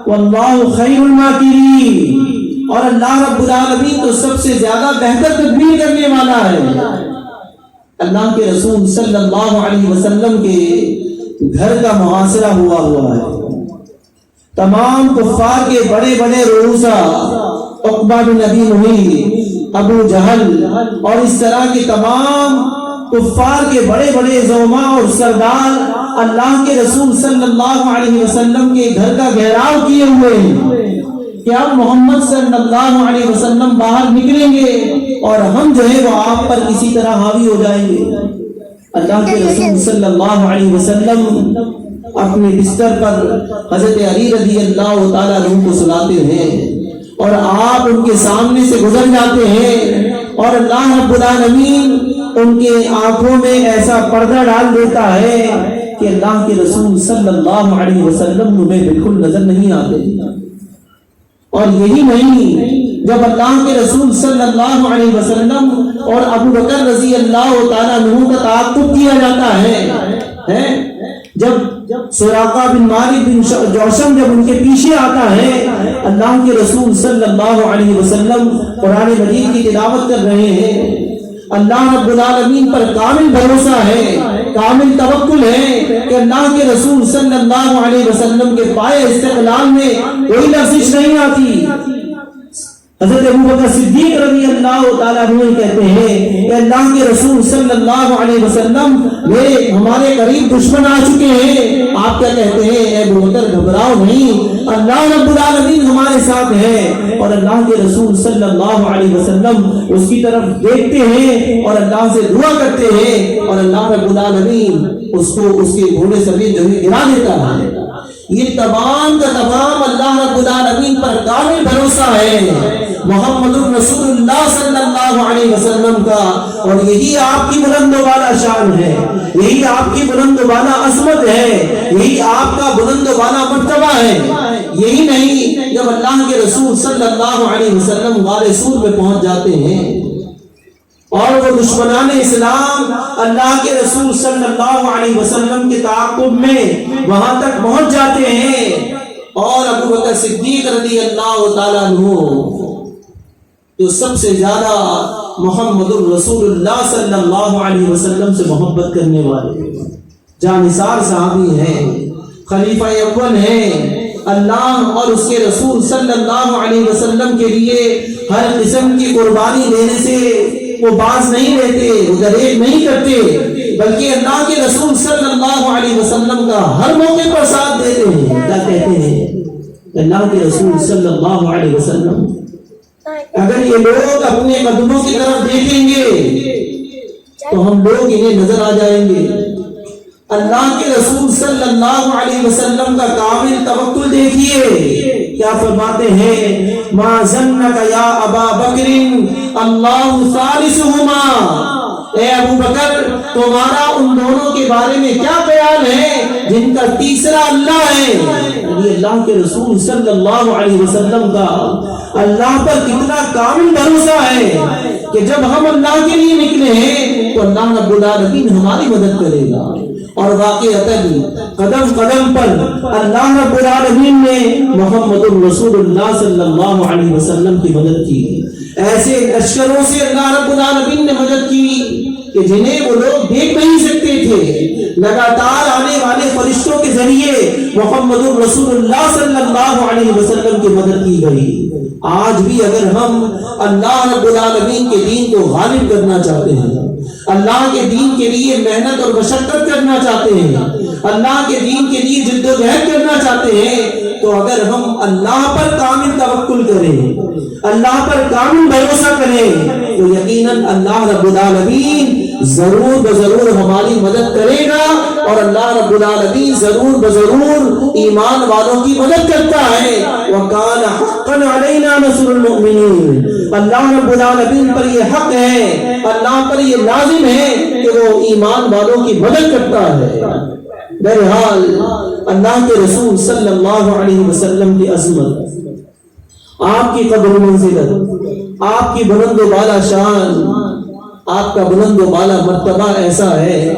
واللہ خیر الماکرین، اور اللہ رب العالمین تو سب سے زیادہ بہتر تدبیر کرنے والا ہے. اللہ کے رسول صلی اللہ علیہ وسلم کے گھر کا محاصرہ ہوا ہے. تمام کفار کے بڑے بڑے رؤوسا عقبہ بن ابی معیط، ابو جہل اور اس طرح کے تمام کفار کے بڑے بڑے زعماء اور سردار اللہ کے رسول صلی اللہ علیہ وسلم کے گھر کا گھیراؤ کیے ہوئے ہیں کہ اب محمد صلی اللہ علیہ وسلم باہر نکلیں گے اور ہم جو ہے وہ آپ پر کسی طرح حاوی ہو جائیں گے. اللہ کے رسول صلی اللہ علیہ وسلم اپنے بستر پر حضرت علی رضی اللہ تعالیٰ عنہ کو سلاتے ہیں اور آپ ان کے سامنے سے گزر جاتے ہیں اور اللہ رب العالمین ان کے آنکھوں میں ایسا پردہ ڈال دیتا ہے کہ اللہ کے رسول صلی اللہ علیہ وسلم انہیں بالکل نظر نہیں آتے. اور یہی نہیں، جب اللہ کے رسول صلی اللہ علیہ وسلم اور ابو بکر رضی اللہ تعالیٰ عنہ کا تعاقب کیا جاتا ہے، جب سراقہ بن مالک بن جوشم جب ان کے پیچھے آتا ہے، اللہ کے رسول صلی اللہ علیہ وسلم قرآن مجید کی تلاوت کر رہے ہیں. اللہ رب العالمین پر کامل بھروسہ ہے، کامل توکل ہے کہ اللہ کے رسول صلی اللہ علیہ وسلم کے پائے استقلال میں کوئی لرزش نہیں آتی. حضرت ابوبکر صدیق رضی اللہ تعالیٰ عنہ کہتے ہیں کہ اللہ کے رسول صلی اللہ علیہ وسلم ہمارے قریب دشمن آ چکے ہیں، آپ کیا کہتے ہیں؟ اے ابوبکر گھبراؤ نہیں، اللہ رب العالمین ہمارے ساتھ ہے۔ اور اللہ کے رسول صلی اللہ علیہ وسلم اس کی طرف دیکھتے ہیں اور اللہ سے دعا کرتے ہیں اور اللہ رب العالمین اس کو اس کے گھوڑے سمیت جو ہے گرا دیتا ہے۔ یہ تمام کا تمام اللہ رب العالمین پر کامل بھروسہ ہے محمد رسول اللہ صلی اللہ علیہ وسلم کا، اور یہی آپ کی بلند و بالا شان ہے، یہی آپ کی بلند و بالا عظمت ہے، یہی آپ کا بلند و بالا مرتبہ ہے۔ یہی نہیں، جب اللہ کے رسول صلی اللہ علیہ وسلم غار سور میں پہنچ جاتے ہیں اور وہ دشمنان اسلام اللہ کے رسول صلی اللہ علیہ وسلم کے تعاقب میں وہاں تک پہنچ جاتے ہیں، اور ابوبکر صدیق رضی اللہ تعالیٰ عنہ جو سب سے زیادہ محمد الرسول اللہ صلی اللہ علیہ وسلم سے محبت کرنے والے جانثار صحابی ہیں، خلیفہ اول ہیں، اللہ اور اس کے رسول صلی اللہ علیہ وسلم کے لیے ہر قسم کی قربانی دینے سے وہ باز نہیں رہتے، وہ دریغ نہیں کرتے، بلکہ اللہ کے رسول صلی اللہ علیہ وسلم کا ہر موقع پر ساتھ دیتے ہیں۔ کیا کہتے ہیں؟ اللہ کے رسول صلی اللہ علیہ وسلم اگر یہ لوگ اپنے قدموں کی طرف دیکھیں گے تو ہم لوگ انہیں نظر آ جائیں گے۔ اللہ کے رسول صلی اللہ علیہ وسلم کا کامل توکل دیکھیے، کیا فرماتے ہیں؟ ما ظنک یا ابا بکر اللہ ثالثہما، اے ابو بکر تمہارا ان دونوں کے بارے میں کیا خیال ہے جن کا تیسرا اللہ ہے؟ یعنی اللہ کے رسول صلی اللہ علیہ وسلم کا اللہ پر کتنا کامل بھروسہ ہے کہ جب ہم اللہ کے لیے نکلے ہیں تو اللہ رب العالمین ہماری مدد کرے گا، اور واقعتاً قدم قدم پر اللہ رب العالمین نے محمد الرسول اللہ صلی اللہ علیہ وسلم کی مدد کی۔ ایسے لشکروں سے اللہ رب العالمین نے مدد کی کہ جنہیں وہ لوگ دیکھ نہیں سکتے تھے، لگاتار آنے والے فرشتوں کے ذریعے محمد الرسول اللہ صلی اللہ علیہ وسلم کی مدد کی گئی۔ آج بھی اگر ہم اللہ رب العالمین کے دین کو غالب کرنا چاہتے ہیں، اللہ کے دین کے لیے محنت اور مشقت کرنا چاہتے ہیں، اللہ کے دین کے لیے جد و جہد کرنا چاہتے ہیں، تو اگر ہم اللہ پر کامل توکل کریں، اللہ پر کامل بھروسہ کریں، تو یقیناً اللہ رب العالمین ضرور بضرور ہماری مدد کرے گا، اور اللہ رب العالمین ضرور بضرور ایمان والوں کی مدد کرتا ہے۔ وَقَالَ حَقًّا عَلَيْنَا نَصْرُ الْمُؤْمِنِينَ، اللہ رب العالمین پر یہ حق ہے، اللہ پر یہ لازم ہے کہ وہ ایمان والوں کی مدد کرتا ہے۔ بہرحال اللہ کے رسول صلی اللہ علیہ وسلم کی عظمت، آپ کی قدر و منزلت، آپ کی بلند و بالا شان، آپ کا بلند و بالا مرتبہ ایسا ہے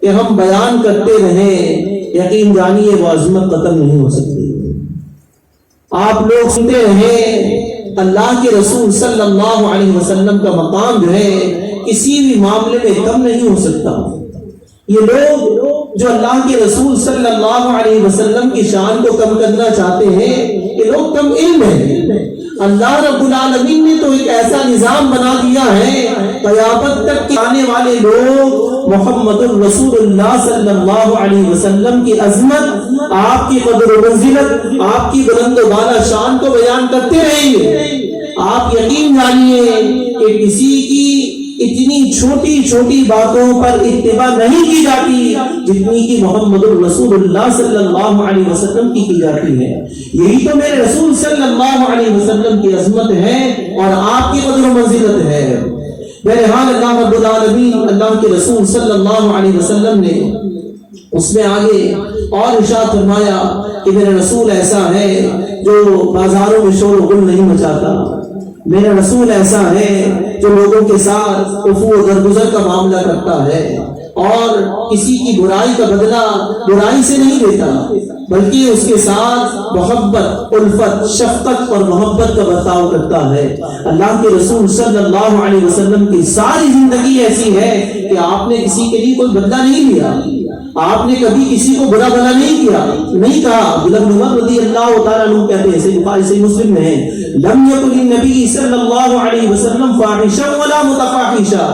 کہ ہم بیان کرتے رہیں، یقین جانیے وہ عظمت ختم نہیں ہو سکتی۔ آپ لوگ سنتے رہیں، اللہ کے رسول صلی اللہ علیہ وسلم کا مقام جو ہے کسی بھی معاملے میں کم نہیں ہو سکتا۔ یہ لوگ جو اللہ کے رسول صلی اللہ علیہ وسلم کی شان کو کم کرنا چاہتے ہیں، یہ لوگ کم علم ہیں۔ اللہ رب العالمین نے تو ایک ایسا نظام بنا دیا ہے، قیامت تک کے آنے والے لوگ محمد الرسول اللہ صلی اللہ علیہ وسلم کی عظمت، آپ کی قدر و منزلت، آپ کی بلند و بالا شان کو بیان کرتے رہیں گے۔ آپ یقین جانیے کہ کسی کی اتنی چھوٹی چھوٹی باتوں پر اتباع نہیں کی جاتی جتنی کہ محمد الرسول اللہ صلی اللہ علیہ وسلم کی جاتی ہے۔ یہی تو میرے رسول صلی اللہ علیہ وسلم کی عظمت ہے اور آپ کی قدر و منزلت ہے۔ بہرحال اللہ رب العالمین اللہ کے رسول صلی اللہ علیہ وسلم نے اس میں آگے اور ارشاد فرمایا کہ میرا رسول ایسا ہے جو بازاروں میں شور و غل نہیں مچاتا، میرا رسول ایسا ہے جو لوگوں کے ساتھ عفو و درگزر کا معاملہ کرتا ہے، اور کسی کی برائی کا بدلہ برائی سے نہیں دیتا، بلکہ اس کے ساتھ محبت، الفت، شفقت اور محبت کا برتاؤ کرتا ہے۔ اللہ کے رسول صلی اللہ علیہ وسلم کی ساری زندگی ایسی ہے کہ آپ نے کسی کے لیے کوئی بدلہ نہیں لیا، آپ نے کبھی کسی کو برا بھلا نہیں کیا، نہیں کہا۔ عبداللہ بن عمر رضی اللہ تعالیٰ عنہ کہتے ہیں، صحیح بخاری صحیح مسلم میں ہے، لم یکن النبی صلی اللہ علیہ وسلم فاحشا ولا متفاحشا،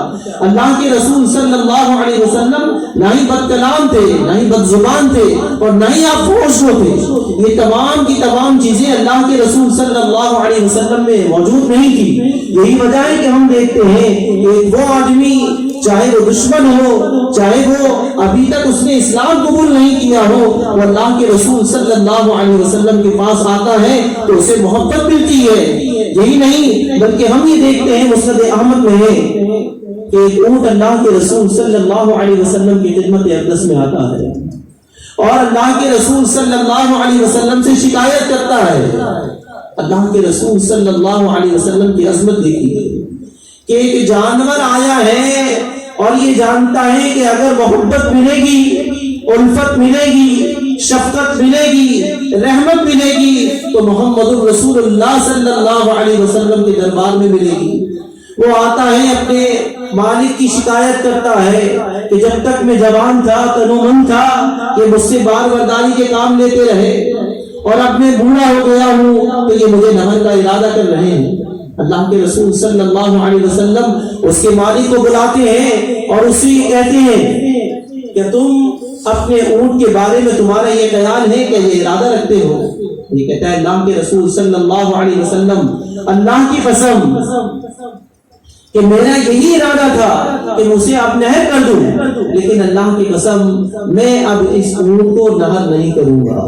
اللہ کے رسول صلی اللہ علیہ وسلم نہ ہی بد کلام تھے، نہ ہی بد زبان تھے، اور نہ ہی آپ فحش تھے۔ یہ تمام کی تمام چیزیں اللہ کے رسول صلی اللہ علیہ وسلم میں موجود نہیں تھی۔ یہی وجہ ہے کہ ہم دیکھتے ہیں کہ وہ آدمی چاہے وہ دشمن ہو، چاہے وہ ابھی تک اس نے اسلام قبول نہیں کیا ہو، وہ اللہ کے رسول صلی اللہ علیہ وسلم کے پاس آتا ہے تو اسے محبت ملتی ہے۔ یہی نہیں بلکہ ہم یہ دیکھتے ہیں مسند احمد میں ہے کہ ایک اونٹ اللہ کے رسول صلی اللہ علیہ وسلم کی خدمت اقدس میں آتا ہے اور اللہ کے رسول صلی اللہ علیہ وسلم سے شکایت کرتا ہے۔ اللہ کے رسول صلی اللہ علیہ وسلم کی عظمت دیکھیے کہ ایک جانور آیا ہے اور یہ جانتا ہے کہ اگر محبت ملے گی، الفت ملے گی، شفقت ملے گی، رحمت ملے گی تو محمد رسول اللہ صلی اللہ علیہ وسلم کے دربار میں ملے گی۔ وہ آتا ہے اپنے مالک کی شکایت کرتا ہے کہ جب تک میں جوان تھا، تنومند تھا، کہ مجھ سے بار برداری کے کام لیتے رہے، اور اب میں بوڑھا ہو گیا ہوں تو یہ مجھے نہر کا ارادہ کر رہے ہیں۔ اللہ کے رسول صلی اللہ علیہ وسلم اس کے مالک کو بلاتے ہیں اور اسے کہتے ہیں کہ تم اپنے اونٹ کے بارے میں تمہارا یہ خیال ہے کہ یہ ارادہ رکھتے ہو؟ یہ کہتا ہے اللہ کے رسول صلی اللہ علیہ وسلم اللہ کی قسم کہ میرا یہی ارادہ تھا کہ مجھے اب نہر کر دوں، لیکن اللہ کی قسم میں اب اس اونٹ کو نہر نہیں کروں گا۔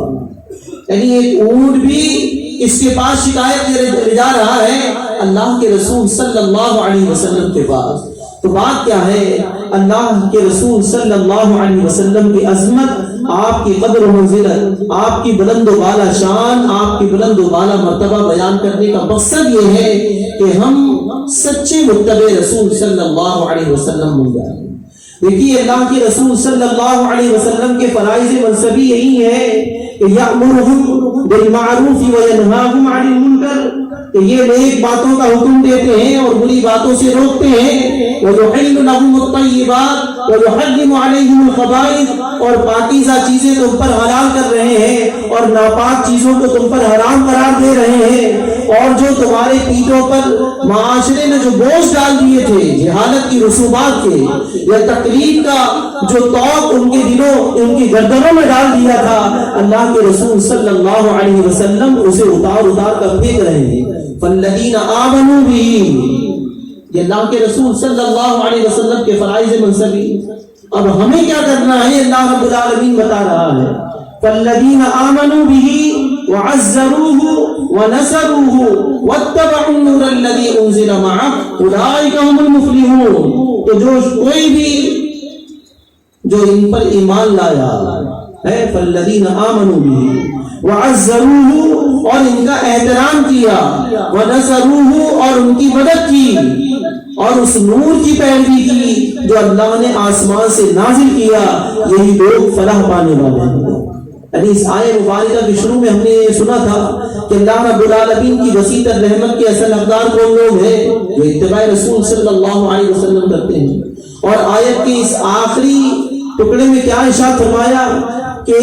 یعنی ایک اونٹ بھی اس کے پاس شکایت لے جا رہا ہے اللہ کے رسول صلی اللہ علیہ وسلم کے پاس۔ تو بات کیا ہے؟ اللہ کے رسول صلی اللہ علیہ وسلم کی عظمت، آپ کی قدر و منزلت، آپ کی بلند و بالا شان، آپ کی بلند و بالا مرتبہ بیان کرنے کا مقصد یہ ہے کہ ہم سچے متبع رسول صلی اللہ علیہ وسلم بن جائیں۔ دیکھیے اللہ کے رسول صلی اللہ علیہ وسلم کے فرائض منصبی یہی ہے کہ یأمرہم بالمعروف وینہاہم عن المنکر، کہ یہ نیک باتوں کا حکم دیتے ہیں اور بری باتوں سے روکتے ہیں۔ وَيُحِلُّ لَهُمُ الطَّيِّبَاتِ وَيُحَرِّمُ عَلَيْهِمُ الْخَبَائِثَ، اور پاکیزہ چیزیں تم پر حلال کر رہے ہیں اور ناپاک چیزوں کو تم پر حرام قرار دے رہے ہیں، اور جو تمہارے پیٹھوں پر معاشرے نے جو بوجھ ڈال دیے تھے جہالت کی رسومات کے یا تقلید کا جو طوق ان کے دلوں، ان کی گردنوں میں ڈال دیا تھا، اللہ کے رسول صلی اللہ علیہ وسلم اسے اتار کر پھینک رہے ہیں۔ فالذین آمنوا بہ، یہ اللہ کے رسول صلی اللہ علیہ وسلم کے فرائض منصبی۔ اب ہمیں کیا کرنا ہے اللہ رب العالمین بتا رہا ہے، فالذین آمنوا بہ وعزروہ ونصروہ واتبعوا النور الذی انزل معہ اولئک هم المفلحون۔ تو جو کوئی بھی جو ان پر ایمان لایا ہے، فالذین آمنوا بہ وعزروہ، اور ان کا احترام کیا، ونصروہ، اور ان کی مدد کی، اور اس نور کی پیروی کی جو اللہ نے آسمان سے نازل کیا، یہی لوگ فلاح پانے والے ہیں۔ یعنی اس آیہ مبارکہ کے شروع میں ہم نے یہ سنا تھا کہ اللہ رب العالمین کی وسیع تر رحمت کے اصل حقدار کون لوگ ہیں؟ جو اتباع رسول صلی اللہ علیہ وسلم کرتے ہیں۔ اور آیت کے اس آخری ٹکڑے میں کیا ارشاد فرمایا کہ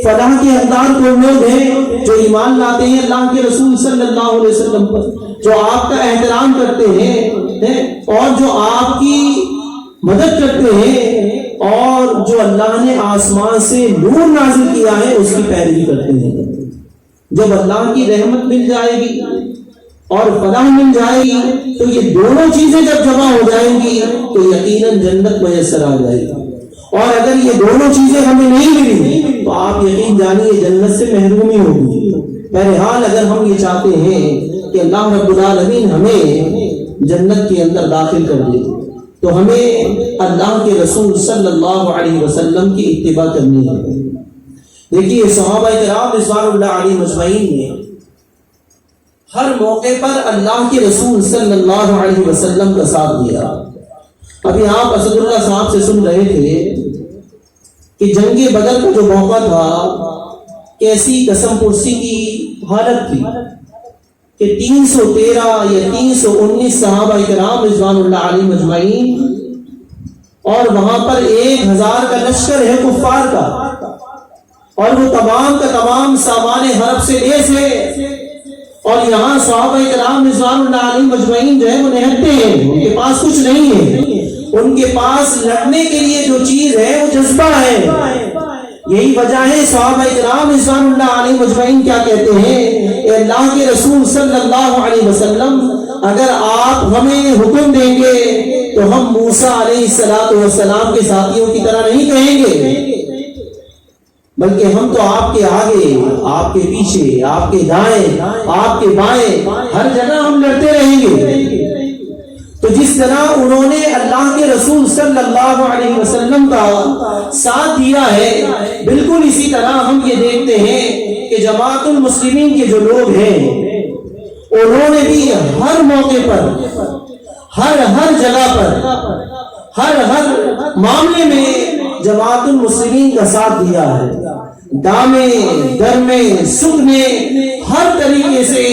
فلاح کے حقدار کون لوگ ہیں؟ جو ایمان لاتے ہیں اللہ کے رسول صلی اللہ علیہ وسلم پر، جو آپ کا احترام کرتے ہیں اور جو آپ کی مدد کرتے ہیں، اور جو اللہ نے آسمان سے نور نازل کیا ہے اس کی پیروی کرتے ہیں۔ جب اللہ کی رحمت مل جائے گی اور فلاح مل جائے گی تو یہ دونوں چیزیں جب جمع ہو جائیں گی تو یقیناً جنت میسر آ جائے گی۔ اور اگر یہ دونوں چیزیں ہمیں نہیں ملی تو آپ یقین جانیے جنت سے محرومی ہوگی۔ بہرحال اگر ہم یہ چاہتے ہیں کہ اللہ رب العالمین ہمیں جنت کے اندر داخل کر دے تو ہمیں اللہ کے رسول صلی اللہ علیہ وسلم کی اتباع کرنی ہے۔ دیکھیے صحابہ کرام رضوان اللہ علیہ مجمعین نے ہر موقع پر اللہ کے رسول صلی اللہ علیہ وسلم کا ساتھ دیا۔ ابھی آپ اسد اللہ صاحب سے سن رہے تھے کہ جنگ بدر کا جو موقع تھا کیسی قسم پرسی کی حالت تھی کہ 313 یا 319 صحابہ کرام رضوان اللہ علیہ مجمعین، اور وہاں پر 1000 کا لشکر ہے کفار کا، اور وہ تمام کا تمام سامان حرب سے لیس ہے، اور یہاں صحابہ کرام رضوان اللہ علیہم اجمعین جو ہے وہ نہتے ہیں، ان کے پاس کچھ نہیں ہے، ان کے پاس لڑنے کے لیے جو چیز ہے وہ جذبہ ہے۔ یہی وجہ ہے صحابہ کرام رضوان اللہ علیہم اجمعین کیا کہتے ہیں، اے اللہ کے رسول صلی اللہ علیہ وسلم، اگر آپ ہمیں حکم دیں گے تو ہم موسیٰ علیہ السلام کے ساتھیوں کی طرح نہیں کہیں گے، بلکہ ہم تو آپ کے آگے، آپ کے پیچھے، آپ کے دائیں، آپ کے بائیں، ہر جگہ ہم لڑتے رہیں گے۔ تو جس طرح انہوں نے اللہ کے رسول صلی اللہ علیہ وسلم کا ساتھ دیا ہے، بالکل اسی طرح ہم یہ دیکھتے ہیں کہ جماعت المسلمین کے جو لوگ ہیں انہوں نے بھی ہر موقع پر، ہر جگہ پر، ہر معاملے میں جماعت المسلمین کا ساتھ دیا ہے، دامے گرمے سکھ میں ہر طریقے سے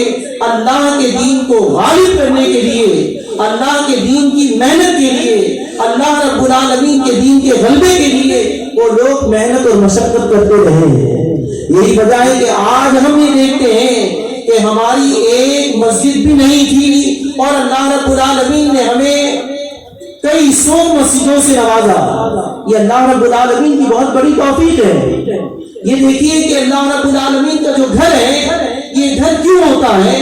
اللہ کے دین کو غالب کرنے کے لیے، اللہ کے دین کی محنت کے لیے، اللہ رب العالمین کے دین کے غلبے کے لیے وہ لوگ محنت اور مشقت کرتے رہے ہیں۔ یہی وجہ ہے کہ آج ہم یہ دیکھتے ہیں کہ ہماری ایک مسجد بھی نہیں تھی اور اللہ رب العالمین نے ہمیں کئی 100 مسجدوں سے نوازا۔ یہ اللہ رب العالمین کی بہت بڑی توفیق ہے۔ یہ دیکھیے کہ اللہ رب العالمین کا جو گھر ہے، یہ گھر کیوں ہوتا ہے؟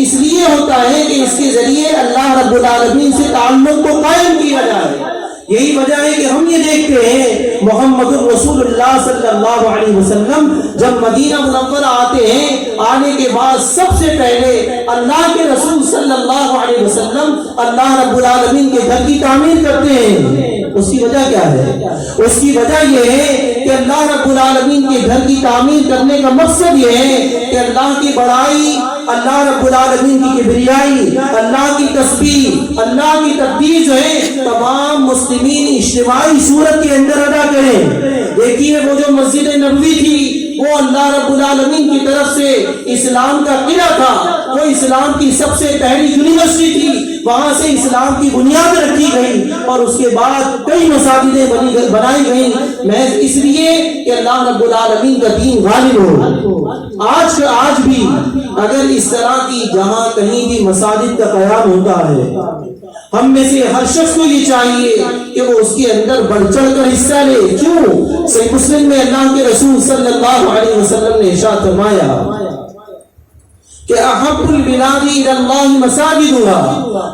اس لیے ہوتا ہے کہ اس کے ذریعے اللہ رب العالمین سے تعلق کو قائم کیا جائے۔ یہی وجہ ہے کہ ہم یہ دیکھتے ہیں محمد الرسول اللہ صلی اللہ علیہ وسلم جب مدینہ منورہ آتے ہیں، آنے کے بعد سب سے پہلے اللہ کے رسول صلی اللہ علیہ وسلم اللہ رب العالمین کے گھر کی تعمیر کرتے ہیں۔ اس کی وجہ کیا ہے؟ اس کی وجہ یہ ہے کہ اللہ رب العالمین کے گھر کی تعمیر کرنے کا مقصد یہ ہے کہ اللہ کی بڑائی، اللہ رب العالمین کی کبریائی، اللہ کی تسبیح، اللہ کی تقدیس جو ہے تمام مسلمین اجتماعی صورت کے اندر ادا کریں۔ دیکھیے وہ جو مسجد نبوی تھی وہ اللہ رب العالمین کی طرف سے اسلام کا قلعہ تھا، وہ اسلام کی سب سے پہلی یونیورسٹی تھی، وہاں سے اسلام کی بنیاد رکھی گئی اور اس کے بعد کئی مساجدیں بنائی گئیں، محض اس لیے کہ اللہ رب العالمین کا دین غالب ہو۔ آج بھی اگر اس طرح کی جہاں کہیں بھی مساجد کا قیام ہوتا ہے، ہم میں سے ہر شخص کو یہ چاہیے کہ وہ اس کے اندر بڑھ چڑھ کر حصہ لے۔ کیوں؟ صحیح مسلم میں اللہ کے رسول صلی اللہ علیہ وسلم نے ارشاد فرمایا کہ احب البلاد الی اللہ مساجدها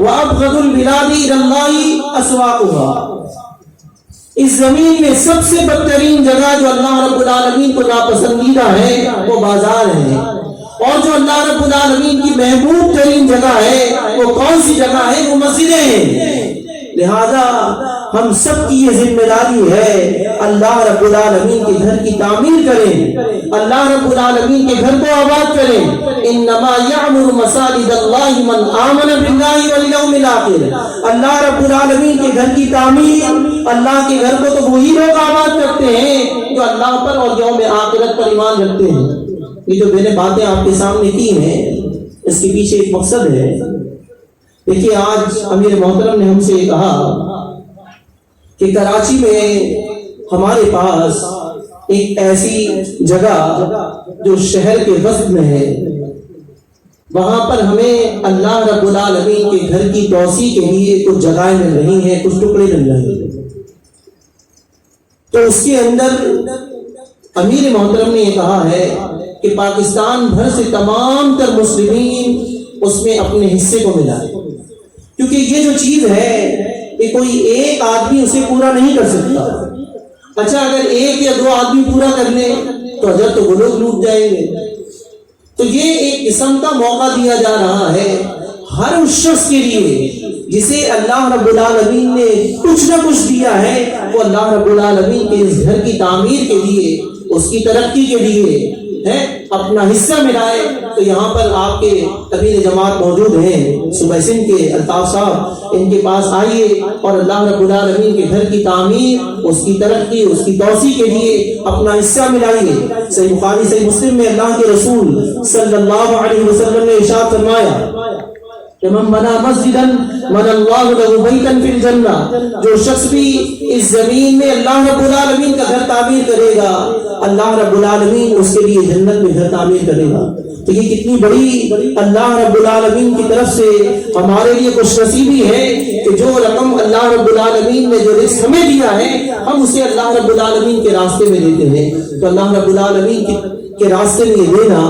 وابغض البلاد الی اللہ اسواقها۔ اس زمین میں سب سے بدترین جگہ جو اللہ رب العالمین کو ناپسندیدہ ہے وہ بازار ہے، اور جو اللہ رب العالمین کی محبوب ترین جگہ ہے وہ کون سی جگہ ہے؟ وہ مسجدیں ہیں۔ لہذا ہم سب کی یہ ذمہ داری ہے اللہ رب العالمین کے گھر کی تعمیر کریں، اللہ رب العالمین کے گھر کو آباد کریں۔ انما یعمر مساجد اللہ من آمن باللہ والیوم الآخر۔ اللہ رب العالمین کے گھر کی تعمیر، اللہ کے گھر کو تو وہی لوگ آباد کرتے ہیں جو اللہ پر اور یوم آخرت پر ایمان رکھتے ہیں۔ یہ جو میں نے باتیں آپ کے سامنے کی ہیں اس کے پیچھے ایک مقصد ہے۔ دیکھیے آج امیر محترم نے ہم سے یہ کہا کہ کراچی میں ہمارے پاس ایک ایسی جگہ جو شہر کے وسط میں ہے، وہاں پر ہمیں اللہ رب العالمین کے گھر کی توسیع کے لیے کچھ جگہیں مل رہی ہیں، کچھ ٹکڑے مل رہے ہیں۔ تو اس کے اندر امیر محترم نے یہ کہا ہے کہ پاکستان بھر سے تمام تر مسلمین اس میں اپنے حصے کو ملائے، کیونکہ یہ جو چیز ہے کہ کوئی ایک آدمی اسے پورا نہیں کر سکتا۔ اچھا اگر ایک یا 2 آدمی پورا کر لیں تو اجر تو وہ لوگ لوٹ جائیں گے۔ تو یہ ایک قسم کا موقع دیا جا رہا ہے ہر اس شخص کے لیے جسے اللہ رب العالمین نے کچھ نہ کچھ دیا ہے، وہ اللہ رب العالمین کے اس گھر کی تعمیر کے لیے، اس کی ترقی کے لیے ہے اپنا حصہ ملائے۔ تو یہاں پر آپ کے امیر جماعت موجود ہیں صوبہ سندھ کے الطاف صاحب، ان کے پاس آئیے اور اللہ رب العالمین کے گھر کی تعمیر، اس کی ترقی، اس کی توسیع کے لیے اپنا حصہ ملائیے۔ صحیح بخاری صحیح مسلم میں اللہ کے رسول صلی اللہ علیہ وسلم نے ارشاد فرمایا کہ من بنا مسجدن من اللہ لہ بیتن فی الجنہ، جو شخص بھی اس زمین میں اللہ رب العالمین کا گھر تعمیر کرے گا، اللہ رب العالمین اس کے لیے جنت میں گھر تعمیر کرے گا۔ تو یہ کتنی بڑی اللہ رب العالمین کی طرف سے ہمارے لیے خوش نصیبی ہے کہ جو رقم اللہ رب العالمین نے جو رزق ہمیں دیا ہے، ہم اسے اللہ رب العالمین کے راستے میں دیتے ہیں۔ تو اللہ رب العالمین کے راستے میں یہ دینا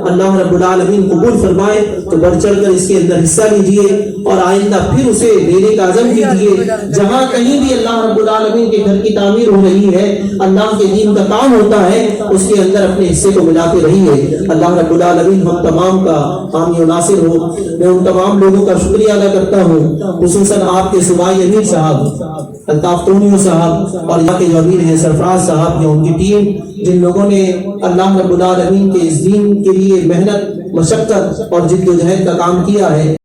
اللہ رب العالمین قبول فرمائے۔ تو بڑھ چڑھ کر اس کے اندر حصہ لیجیے اور آئندہ پھر اسے دینے کا عزم کیجیے۔ جہاں کہیں بھی اللہ رب العالمین کے گھر کی تعمیر ہو رہی ہے، اللہ کے دین کا کام ہوتا ہے، اس کے اندر اپنے حصے کو ملاتے رہیے۔ اللہ رب العالمین ہم تمام کا حامی و ناصر ہو۔ میں ان تمام لوگوں کا شکریہ ادا کرتا ہوں، خصوصاً آپ کے صوبائی امیر صاحب الطاف تونیو صاحب اور یہاں کے جو امیر ہیں سرفراز صاحب یا ان کی ٹیم، جن لوگوں نے اللہ رب العالمین کے اس دین کے لیے محنت، مشقت اور جد و جہد کا کام کیا ہے۔